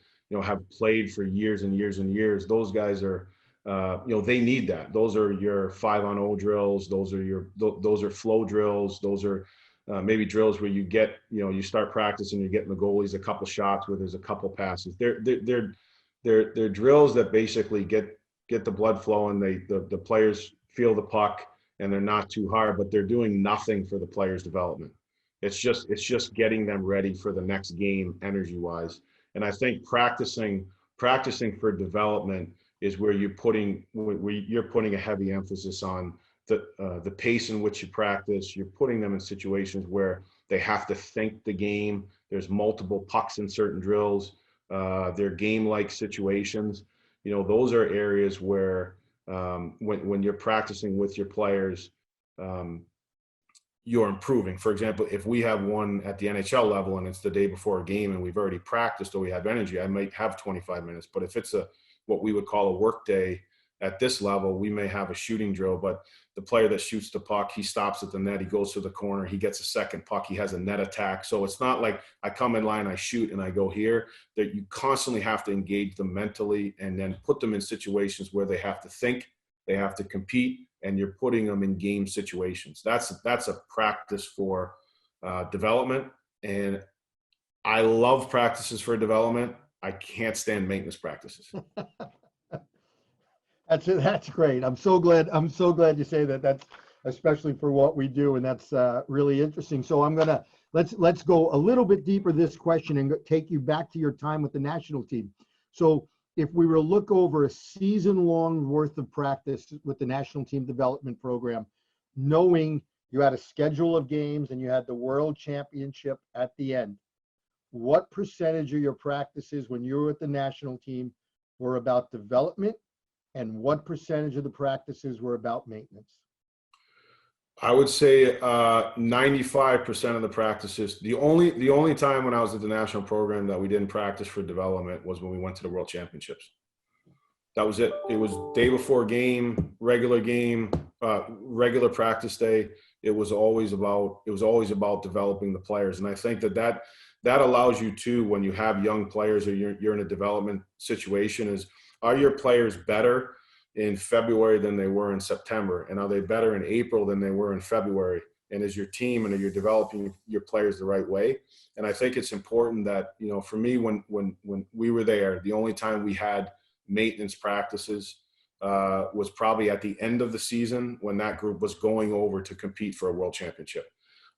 have played for years and years and years, those guys are, they need that. Those are your 5-on-0 drills. Those are flow drills. Those are maybe drills where you get, you start practicing, you're getting the goalies a couple shots where there's a couple passes. They're drills that basically get the blood flowing. The players feel the puck and they're not too hard, but they're doing nothing for the players' development. It's just getting them ready for the next game energy wise. And I think practicing for development is where you're putting a heavy emphasis on the pace in which you practice. You're putting them in situations where they have to think the game. There's multiple pucks in certain drills. They're game-like situations. Those are areas where when you're practicing with your players, you're improving. For example, if we have one at the NHL level and it's the day before a game and we've already practiced or we have energy, I might have 25 minutes. But if it's what we would call a work day at this level, we may have a shooting drill, but the player that shoots the puck, he stops at the net, he goes to the corner, he gets a second puck, he has a net attack. So it's not like I come in line, I shoot, and I go here. That you constantly have to engage them mentally and then put them in situations where they have to think, they have to compete, and you're putting them in game situations. That's a practice for development. And I love practices for development. I can't stand maintenance practices. That's great. I'm so glad you say that. That's especially for what we do, and that's really interesting. So let's go a little bit deeper this question and take you back to your time with the national team. So if we were to look over a season-long worth of practice with the national team development program, knowing you had a schedule of games and you had the World Championship at the end, what percentage of your practices when you were with the national team were about development, and what percentage of the practices were about maintenance? I would say 95% of the practices. The only time when I was at the national program that we didn't practice for development was when we went to the World Championships. That was it. It was day before game, regular practice day. It was always about developing the players. And I think that allows you to, when you have young players or you're in a development situation, are your players better in February than they were in September? And are they better in April than they were in February? And is your team and are you developing your players the right way? And I think it's important that, for me, when we were there, the only time we had maintenance practices was probably at the end of the season when that group was going over to compete for a world championship.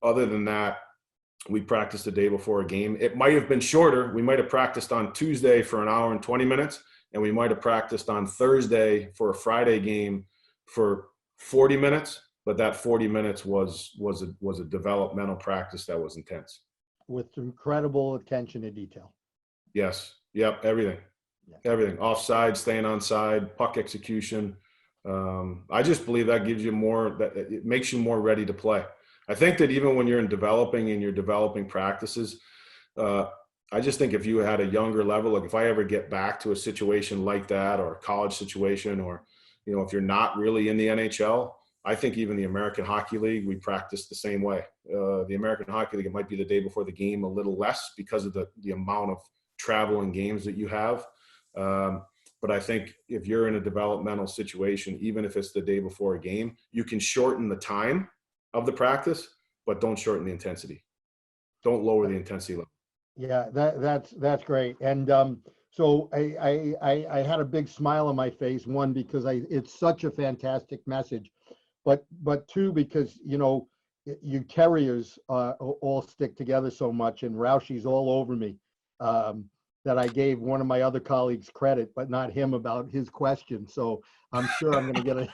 Other than that, We practiced the day before a game. It might have been shorter. We might have practiced on Tuesday for an hour and 20 minutes, and we might have practiced on Thursday for a Friday game for 40 minutes. But that 40 minutes was a developmental practice that was intense. With incredible attention to detail. Yes. Yep. Everything. Yeah. Everything. Offside, staying onside, puck execution. I just believe that gives you more. That it makes you more ready to play. I think that even when you're developing practices, I just think if you had a younger level, like if I ever get back to a situation like that, or a college situation, or, if you're not really in the NHL, I think even the American Hockey League, we practice the same way. The American Hockey League, it might be the day before the game a little less because of the amount of travel and games that you have. But I think if you're in a developmental situation, even if it's the day before a game, you can shorten the time of the practice, but don't shorten the intensity. Don't lower the intensity level. Yeah, that's great. And so I had a big smile on my face. One, because it's such a fantastic message, but two, because you Terriers all stick together so much, and Roushie's all over me. That I gave one of my other colleagues credit, but not him, about his question. So I'm sure I'm going to get a.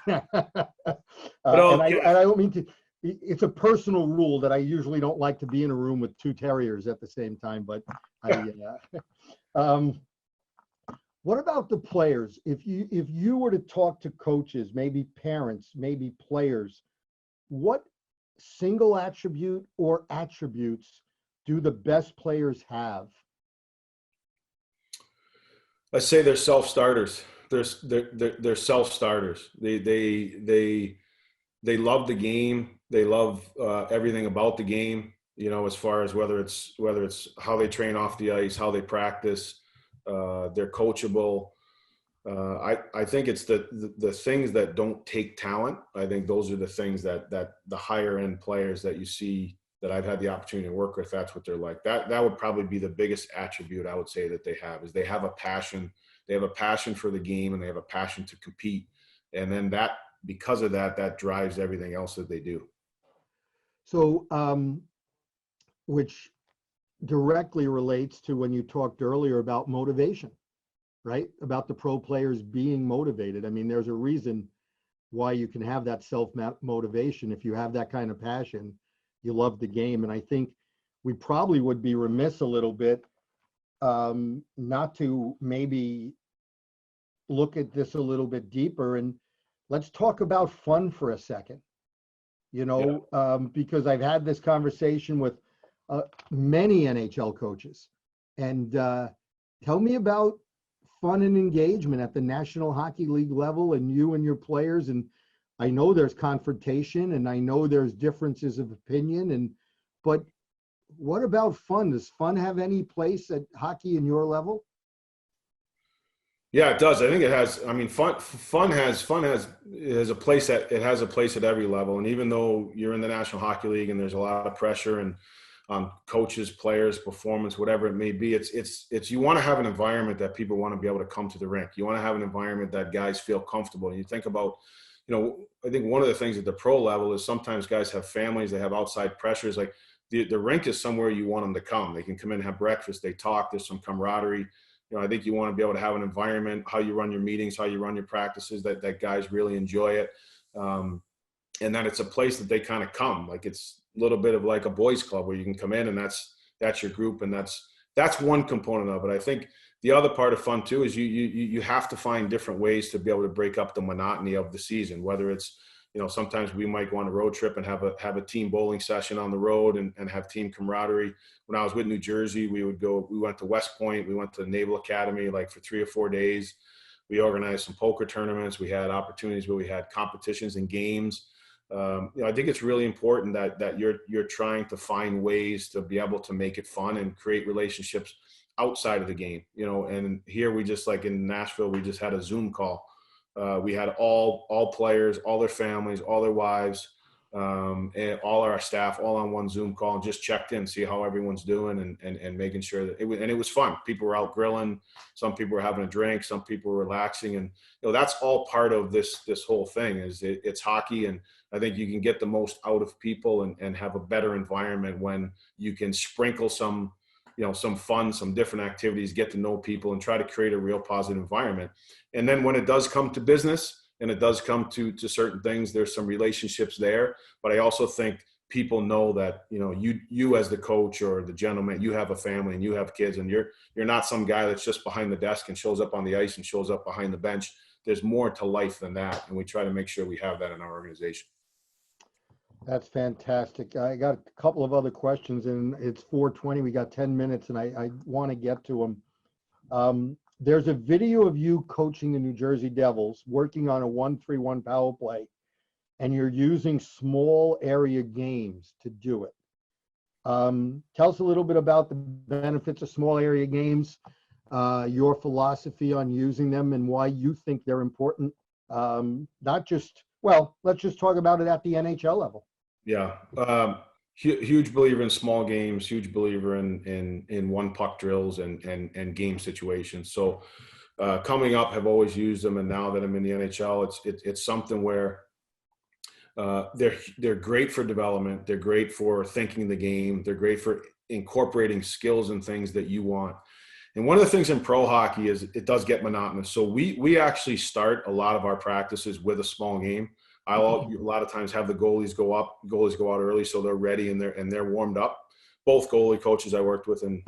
And I don't mean to. It's a personal rule that I usually don't like to be in a room with two Terriers at the same time. But what about the players? If you were to talk to coaches, maybe parents, maybe players, what single attribute or attributes do the best players have? I say they're self-starters. They're self-starters. They love the game. They love everything about the game. As far as whether it's how they train off the ice, how they practice. They're coachable. I think it's the things that don't take talent. I think those are the things that the higher end players that you see, that I've had the opportunity to work with, that's what they're like. That would probably be the biggest attribute I would say that they have, is they have a passion. They have a passion for the game, and they have a passion to compete. And then because of that drives everything else that they do. So, which directly relates to when you talked earlier about motivation, right? About the pro players being motivated. I mean, there's a reason why you can have that self-motivation. If you have that kind of passion, you love the game. And I think we probably would be remiss a little bit not to maybe look at this a little bit deeper, and let's talk about fun for a second, because I've had this conversation with many NHL coaches, and tell me about fun and engagement at the National Hockey League level, and you and your players. And I know there's confrontation, and I know there's differences of opinion, but what about fun? Does fun have any place at hockey in your level? Yeah, it does. I think it has. I mean, fun has a place at every level. And even though you're in the National Hockey League and there's a lot of pressure and coaches, players, performance, whatever it may be, it's you want to have an environment that people want to be able to come to the rink. You want to have an environment that guys feel comfortable. And you think about, I think one of the things at the pro level is sometimes guys have families, they have outside pressures. Like the rink is somewhere you want them to come. They can come in, have breakfast, they talk, there's some camaraderie. I think you want to be able to have an environment, how you run your meetings, how you run your practices, that guys really enjoy it. And that it's a place that they kind of come. Like it's a little bit of like a boys club where you can come in and that's your group. And that's one component of it. I think the other part of fun too is you have to find different ways to be able to break up the monotony of the season, whether it's, sometimes we might go on a road trip and have a team bowling session on the road and have team camaraderie. When I was with New Jersey, we went to West Point, we went to the Naval Academy like for 3 or 4 days. We organized some poker tournaments. We had opportunities where we had competitions and games. I think it's really important that you're trying to find ways to be able to make it fun and create relationships outside of the game. And here we just, like in Nashville, we just had a Zoom call. We had all players, all their families, all their wives, and all our staff all on one Zoom call and just checked in, see how everyone's doing, and making sure that it was fun. People were out grilling, some people were having a drink, some people were relaxing, and that's all part of this whole thing. It's hockey, and I think you can get the most out of people and have a better environment when you can sprinkle some some fun, some different activities, get to know people, and try to create a real positive environment. And then when it does come to business, and it does come to certain things, there's some relationships there. But I also think people know that, you as the coach or the gentleman, you have a family and you have kids, and you're not some guy that's just behind the desk and shows up on the ice and shows up behind the bench. There's more to life than that. And we try to make sure we have that in our organization. That's fantastic. I got a couple of other questions, and it's 4:20. We got 10 minutes, and I want to get to them. There's a video of you coaching the New Jersey Devils, working on a 1-3-1 power play, and you're using small area games to do it. Tell us a little bit about the benefits of small area games, your philosophy on using them, and why you think they're important. Let's just talk about it at the NHL level. Yeah. Huge believer in small games, huge believer in one puck drills and game situations. So coming up, I've always used them, and now that I'm in the NHL, it's something where they're great for development. They're great for thinking the game. They're great for incorporating skills and things that you want. And one of the things in pro hockey is it does get monotonous. So we actually start a lot of our practices with a small game. A lot of times have the goalies go out early, so they're ready and they're warmed up. Both goalie coaches I worked with in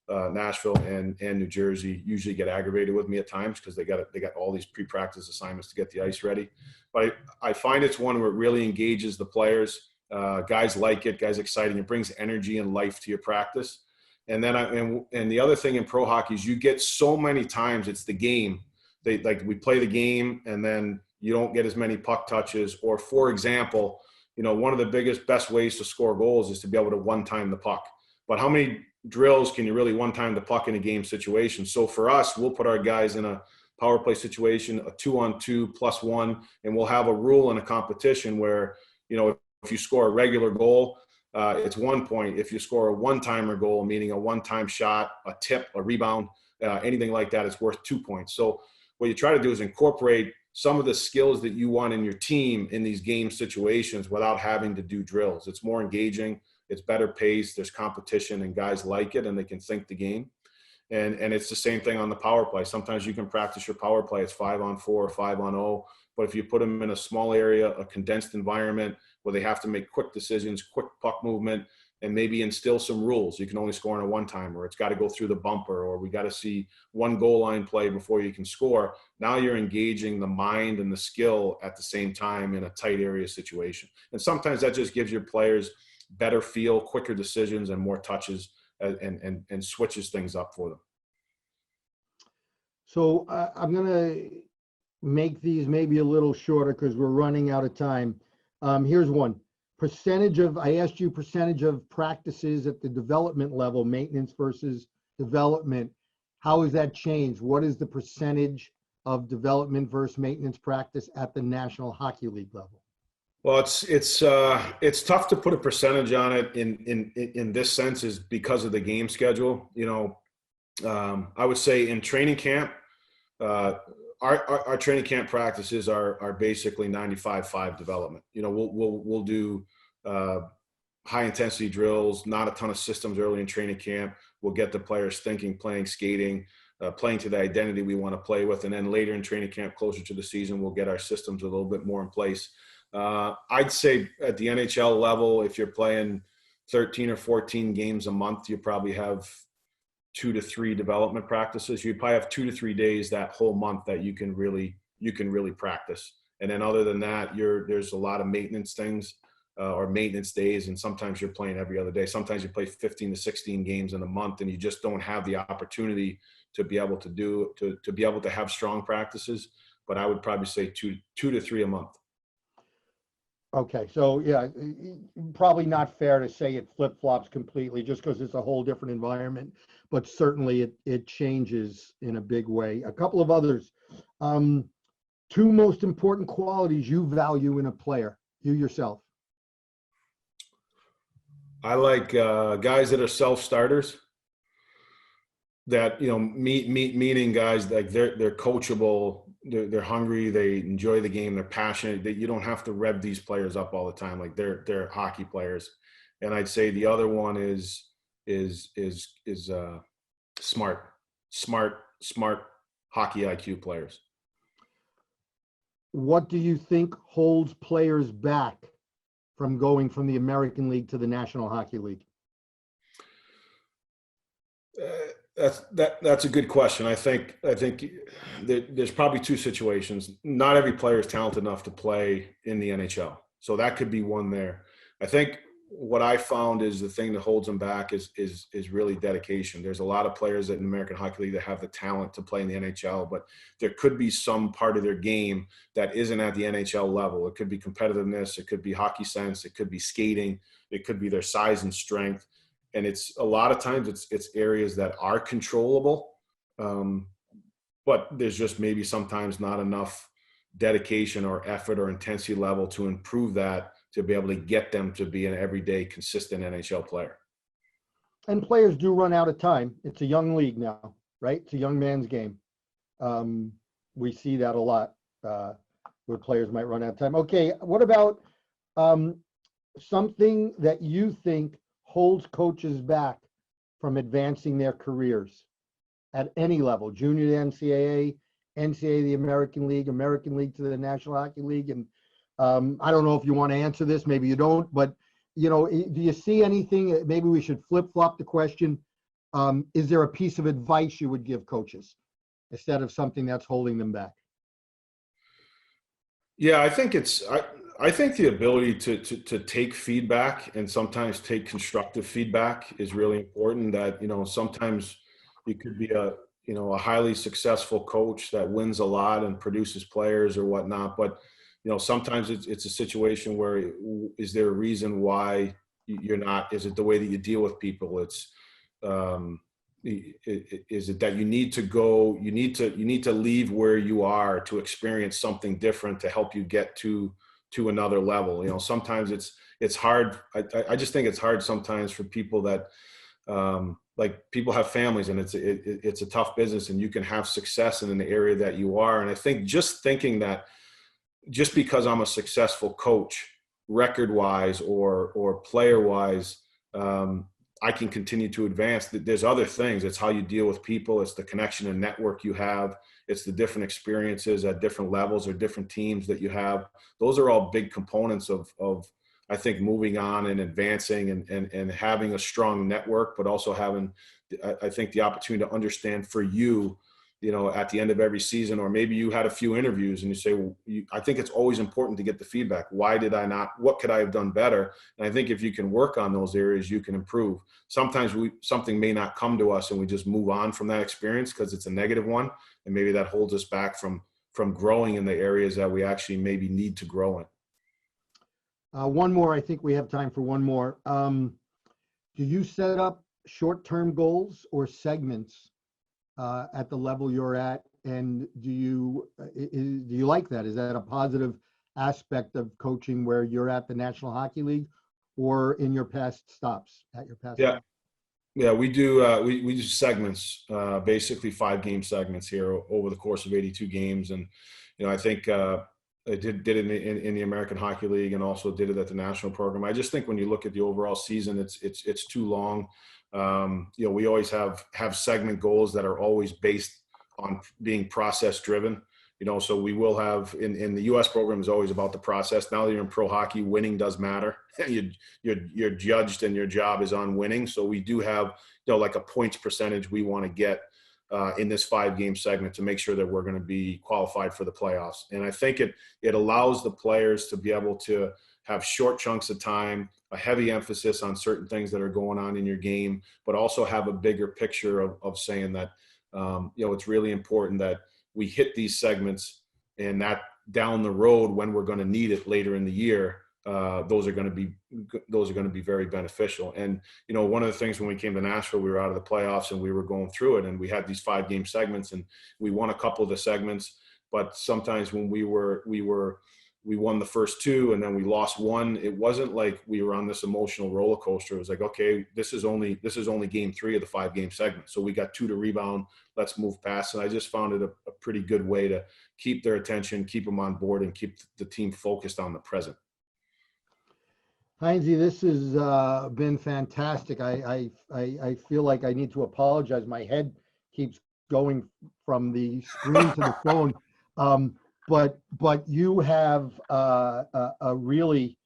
Nashville and New Jersey usually get aggravated with me at times because they got all these pre-practice assignments to get the ice ready. But I find it's one where it really engages the players. Guys like it, guys exciting. It brings energy and life to your practice. And then and the other thing in pro hockey is you get so many times it's the game. We play the game and then you don't get as many puck touches. Or for example, one of the best ways to score goals is to be able to one-time the puck. But how many drills can you really one-time the puck in a game situation? So for us, we'll put our guys in a power play situation, a 2-on-2 +1, and we'll have a rule in a competition where, if you score a regular goal, it's 1 point. If you score a one-timer goal, meaning a one-time shot, a tip, a rebound, anything like that, it's worth 2 points. So what you try to do is incorporate some of the skills that you want in your team in these game situations without having to do drills. It's more engaging. It's better paced. There's competition and guys like it and they can think the game. And it's the same thing on the power play. Sometimes you can practice your power play. It's 5-on-4 or 5-on-0. But if you put them in a small area, a condensed environment where they have to make quick decisions, quick puck movement, and maybe instill some rules. You can only score on a one-timer. It's got to go through the bumper, or we got to see one goal line play before you can score. Now you're engaging the mind and the skill at the same time in a tight area situation. And sometimes that just gives your players better feel, quicker decisions, and more touches, and switches things up for them. So I'm going to make these maybe a little shorter because we're running out of time. Here's one. I asked you percentage of practices at the development level, maintenance versus development. How has that changed? What is the percentage of development versus maintenance practice at the National Hockey League level? Well, it's tough to put a percentage on it in this sense, is because of the game schedule. I would say in training camp, our training camp practices are basically 95-5 development. We'll do high intensity drills, not a ton of systems early in training camp. We'll get the players thinking, playing, skating, playing to the identity we want to play with. And then later in training camp, closer to the season, we'll get our systems a little bit more in place. I'd say at the NHL level, if you're playing 13 or 14 games a month, you probably have 2 to 3 development practices. You probably have 2 to 3 days that whole month that you can really practice. And then other than that, there's a lot of maintenance things or maintenance days. And sometimes you're playing every other day. Sometimes you play 15 to 16 games in a month, and you just don't have the opportunity to be able to have strong practices. But I would probably say 2 to 3 a month. Okay, so yeah, probably not fair to say it flip-flops completely just because it's a whole different environment, but certainly it changes in a big way. A couple of others. 2 most important qualities you value in a player, you yourself. I like guys that are self-starters. That meaning guys like they're coachable, they're hungry, they enjoy the game, they're passionate. That you don't have to rev these players up all the time. Like they're hockey players. And I'd say the other one is smart hockey IQ players. What do you think holds players back from going from the American League to the National Hockey League? That's a good question. I think there's probably two situations. Not every player is talented enough to play in the NHL, so that could be one there. I think what I found is the thing that holds them back is really dedication. There's a lot of players in the American Hockey League that have the talent to play in the NHL, but there could be some part of their game that isn't at the NHL level. It could be competitiveness, it could be hockey sense, it could be skating, it could be their size and strength. And it's a lot of times it's areas that are controllable, but there's just maybe sometimes not enough dedication or effort or intensity level to improve that, to be able to get them to be an everyday consistent NHL player. And players do run out of time. It's a young league now, right? It's a young man's game. We see that a lot where players might run out of time. Okay, what about something that you think holds coaches back from advancing their careers at any level, junior to NCAA, NCAA, the American League to the National Hockey League? And I don't know if you want to answer this, maybe you don't, but do you see anything? Maybe we should flip-flop the question. Is there a piece of advice you would give coaches instead of something that's holding them back? Yeah, I think I think the ability to take feedback and sometimes take constructive feedback is really important. That, sometimes you could be a highly successful coach that wins a lot and produces players or whatnot, but sometimes it's a situation where, is there a reason why you're not? Is it the way that you deal with people? Is it that you need to go? You need to leave where you are to experience something different to help you get to another level. Sometimes it's hard. I just think it's hard sometimes for people that like people have families, and it's a tough business, and you can have success in an area that you are. And I think just thinking that just because I'm a successful coach, record-wise or player-wise, I can continue to advance. There's other things. It's how you deal with people. It's the connection and network you have. It's the different experiences at different levels or different teams that you have. Those are all big components of I think, moving on and advancing and having a strong network, but also having, I think, the opportunity to understand for you, at the end of every season, or maybe you had a few interviews and you say, well, I think it's always important to get the feedback. Why did I not? What could I have done better? And I think if you can work on those areas, you can improve. Sometimes something may not come to us and we just move on from that experience because it's a negative one. And maybe that holds us back from growing in the areas that we actually maybe need to grow in. One more, I think we have time for one more. Do you set up short-term goals or segments at the level you're at? And do you like that? Is that a positive aspect of coaching where you're at the National Hockey League or in your past stops at your past? Yeah. Yeah, we do. We do segments, basically 5-game segments here over the course of 82 games. And, I think I did it in the American Hockey League and also did it at the national program. I just think when you look at the overall season, it's too long. We always have segment goals that are always based on being process driven. So we will have in the U.S. program is always about the process. Now that you're in pro hockey, winning does matter. You're judged and your job is on winning. So we do have, like a points percentage we want to get in this 5-game segment to make sure that we're going to be qualified for the playoffs. And I think it allows the players to be able to have short chunks of time, a heavy emphasis on certain things that are going on in your game, but also have a bigger picture of saying that, it's really important that we hit these segments and that down the road when we're going to need it later in the year, those are going to be very beneficial. And, one of the things when we came to Nashville, we were out of the playoffs and we were going through it and we had these 5-game segments and we won a couple of the segments, but sometimes when we were we won the first two and then we lost one. It wasn't like we were on this emotional roller coaster. It was like, okay, this is only game 3 of the 5-game segment. So we got 2 to rebound. Let's move past. And I just found it a pretty good way to keep their attention, keep them on board, and keep the team focused on the present. Hynes, this has been fantastic. I feel like I need to apologize. My head keeps going from the screen to the phone. But you have a really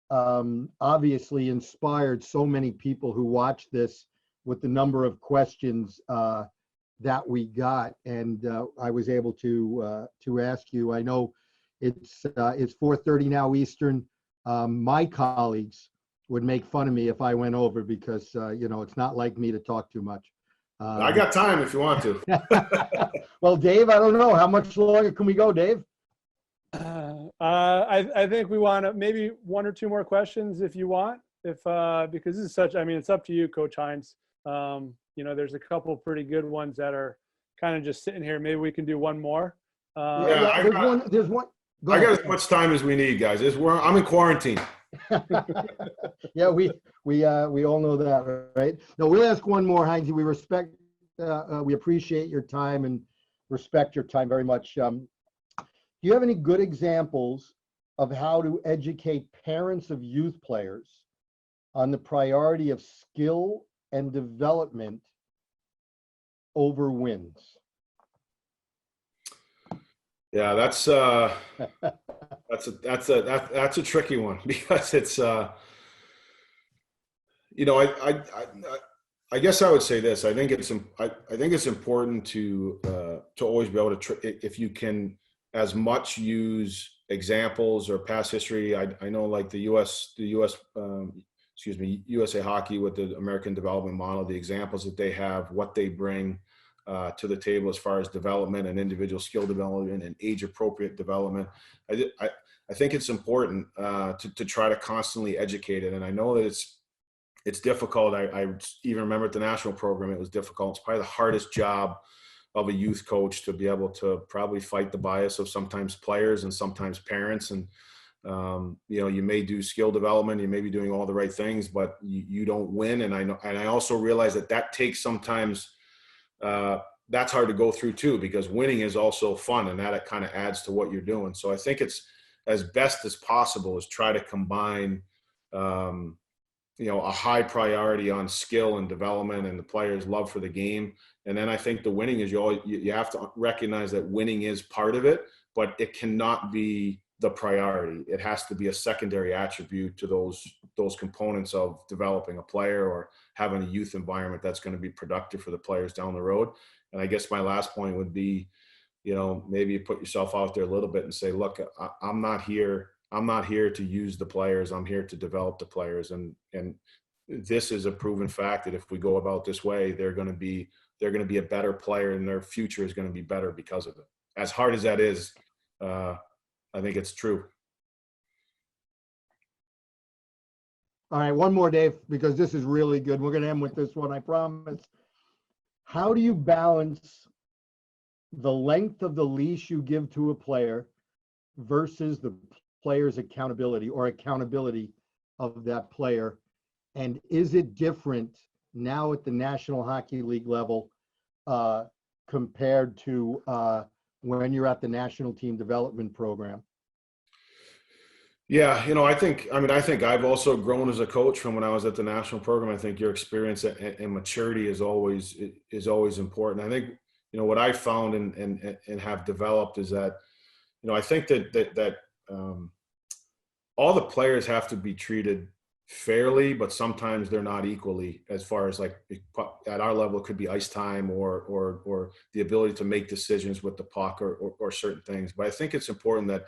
obviously inspired so many people who watch this with the number of questions that we got, and I was able to ask you. I know it's 4:30 now Eastern. My colleagues would make fun of me if I went over because it's not like me to talk too much. I got time if you want to. Well, Dave, I don't know. How much longer can we go, Dave? I think we want to maybe 1 or 2 more questions if you want, because this is it's up to you, Coach Hynes. There's a couple pretty good ones that are kind of just sitting here. Maybe we can do one more. There's one. I got as much time as we need, guys. I'm in quarantine. Yeah, we all know that, right? No, we'll ask one more, Hynes. We appreciate your time and respect your time very much. Do you have any good examples of how to educate parents of youth players on the priority of skill and development over wins? Yeah, that's a tricky one because it's I guess I would say this. I think it's important to always be able to if you can as much use examples or past history. I know like USA Hockey with the American Development Model, the examples that they have, what they bring to the table as far as development and individual skill development and age-appropriate development. I think it's important to try to constantly educate it. And I know that it's difficult. I even remember at the national program, it was difficult. It's probably the hardest job of a youth coach to be able to probably fight the bias of sometimes players and sometimes parents. And, you may do skill development, you may be doing all the right things, but you don't win. And I also realize that takes sometimes, that's hard to go through too, because winning is also fun and that it kind of adds to what you're doing. So I think it's as best as possible is try to combine, a high priority on skill and development and the player's love for the game. And then I think the winning is you have to recognize that winning is part of it, but it cannot be the priority. It has to be a secondary attribute to those components of developing a player or having a youth environment that's going to be productive for the players down the road. And I guess my last point would be, maybe you put yourself out there a little bit and say, look, I'm not here to use the players. I'm here to develop the players. And this is a proven fact that if we go about this way, they're going to be a better player and their future is going to be better because of it. As hard as that is, I think it's true. All right, one more, Dave, because this is really good. We're going to end with this one, I promise. How do you balance the length of the leash you give to a player versus the player's accountability or accountability of that player? And is it different now at the National Hockey League level compared to when you're at the national team development program? Yeah, I think I've also grown as a coach from when I was at the national program. I think your experience and maturity is always important. I think, what I found and have developed is that, I think that all the players have to be treated fairly, but sometimes they're not equally, as far as like at our level, it could be ice time or the ability to make decisions with the puck or certain things. But I think it's important that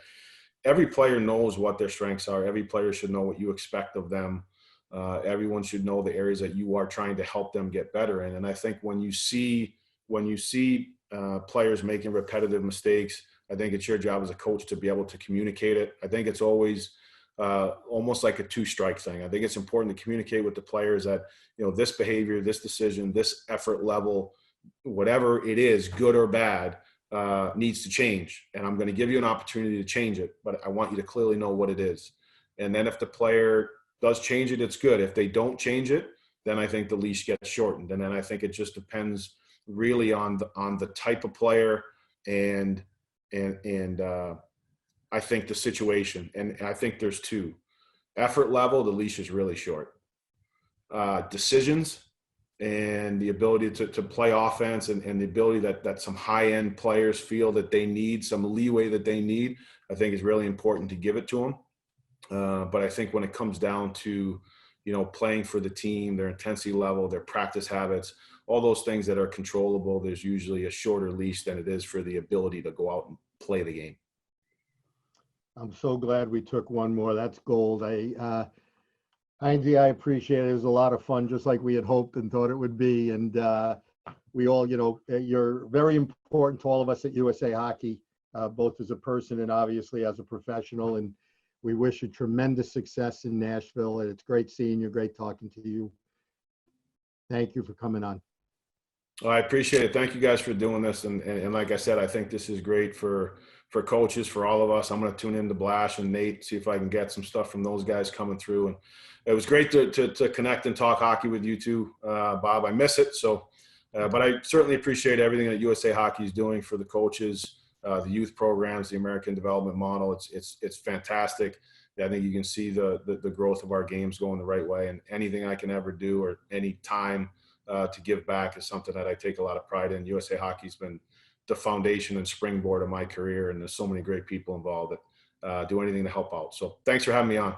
every player knows what their strengths are. Every player should know what you expect of them. Everyone should know the areas that you are trying to help them get better in. And I think when you see players making repetitive mistakes, I think it's your job as a coach to be able to communicate it. I think it's always almost like a 2-strike thing. I think it's important to communicate with the players that, this behavior, this decision, this effort level, whatever it is, good or bad, needs to change, and I'm going to give you an opportunity to change it, but I want you to clearly know what it is. And then if the player does change it, it's good. If they don't change it, then I think the leash gets shortened. And then I think it just depends really on the type of player and I think the situation. And I think there's two. Effort level, the leash is really short. Decisions and the ability to play offense and the ability that some high-end players feel that they need, some leeway that they need, I think is really important to give it to them. But I think when it comes down to, playing for the team, their intensity level, their practice habits, all those things that are controllable, there's usually a shorter leash than it is for the ability to go out and play the game. I'm so glad we took one more. That's gold. Hynes, I appreciate it. It was a lot of fun, just like we had hoped and thought it would be. And we all, you're very important to all of us at USA Hockey, both as a person and obviously as a professional. And we wish you tremendous success in Nashville. And it's great seeing you, great talking to you. Thank you for coming on. Well, I appreciate it. Thank you guys for doing this. And like I said, I think this is great for coaches, for all of us. I'm going to tune in to Blash and Nate, see if I can get some stuff from those guys coming through. And it was great to connect and talk hockey with you too, Bob. I miss it. So, but I certainly appreciate everything that USA Hockey is doing for the coaches, the youth programs, the American development model. It's fantastic. I think you can see the growth of our games going the right way, and anything I can ever do or any time to give back is something that I take a lot of pride in. USA Hockey's been the foundation and springboard of my career, and there's so many great people involved that do anything to help out. So thanks for having me on.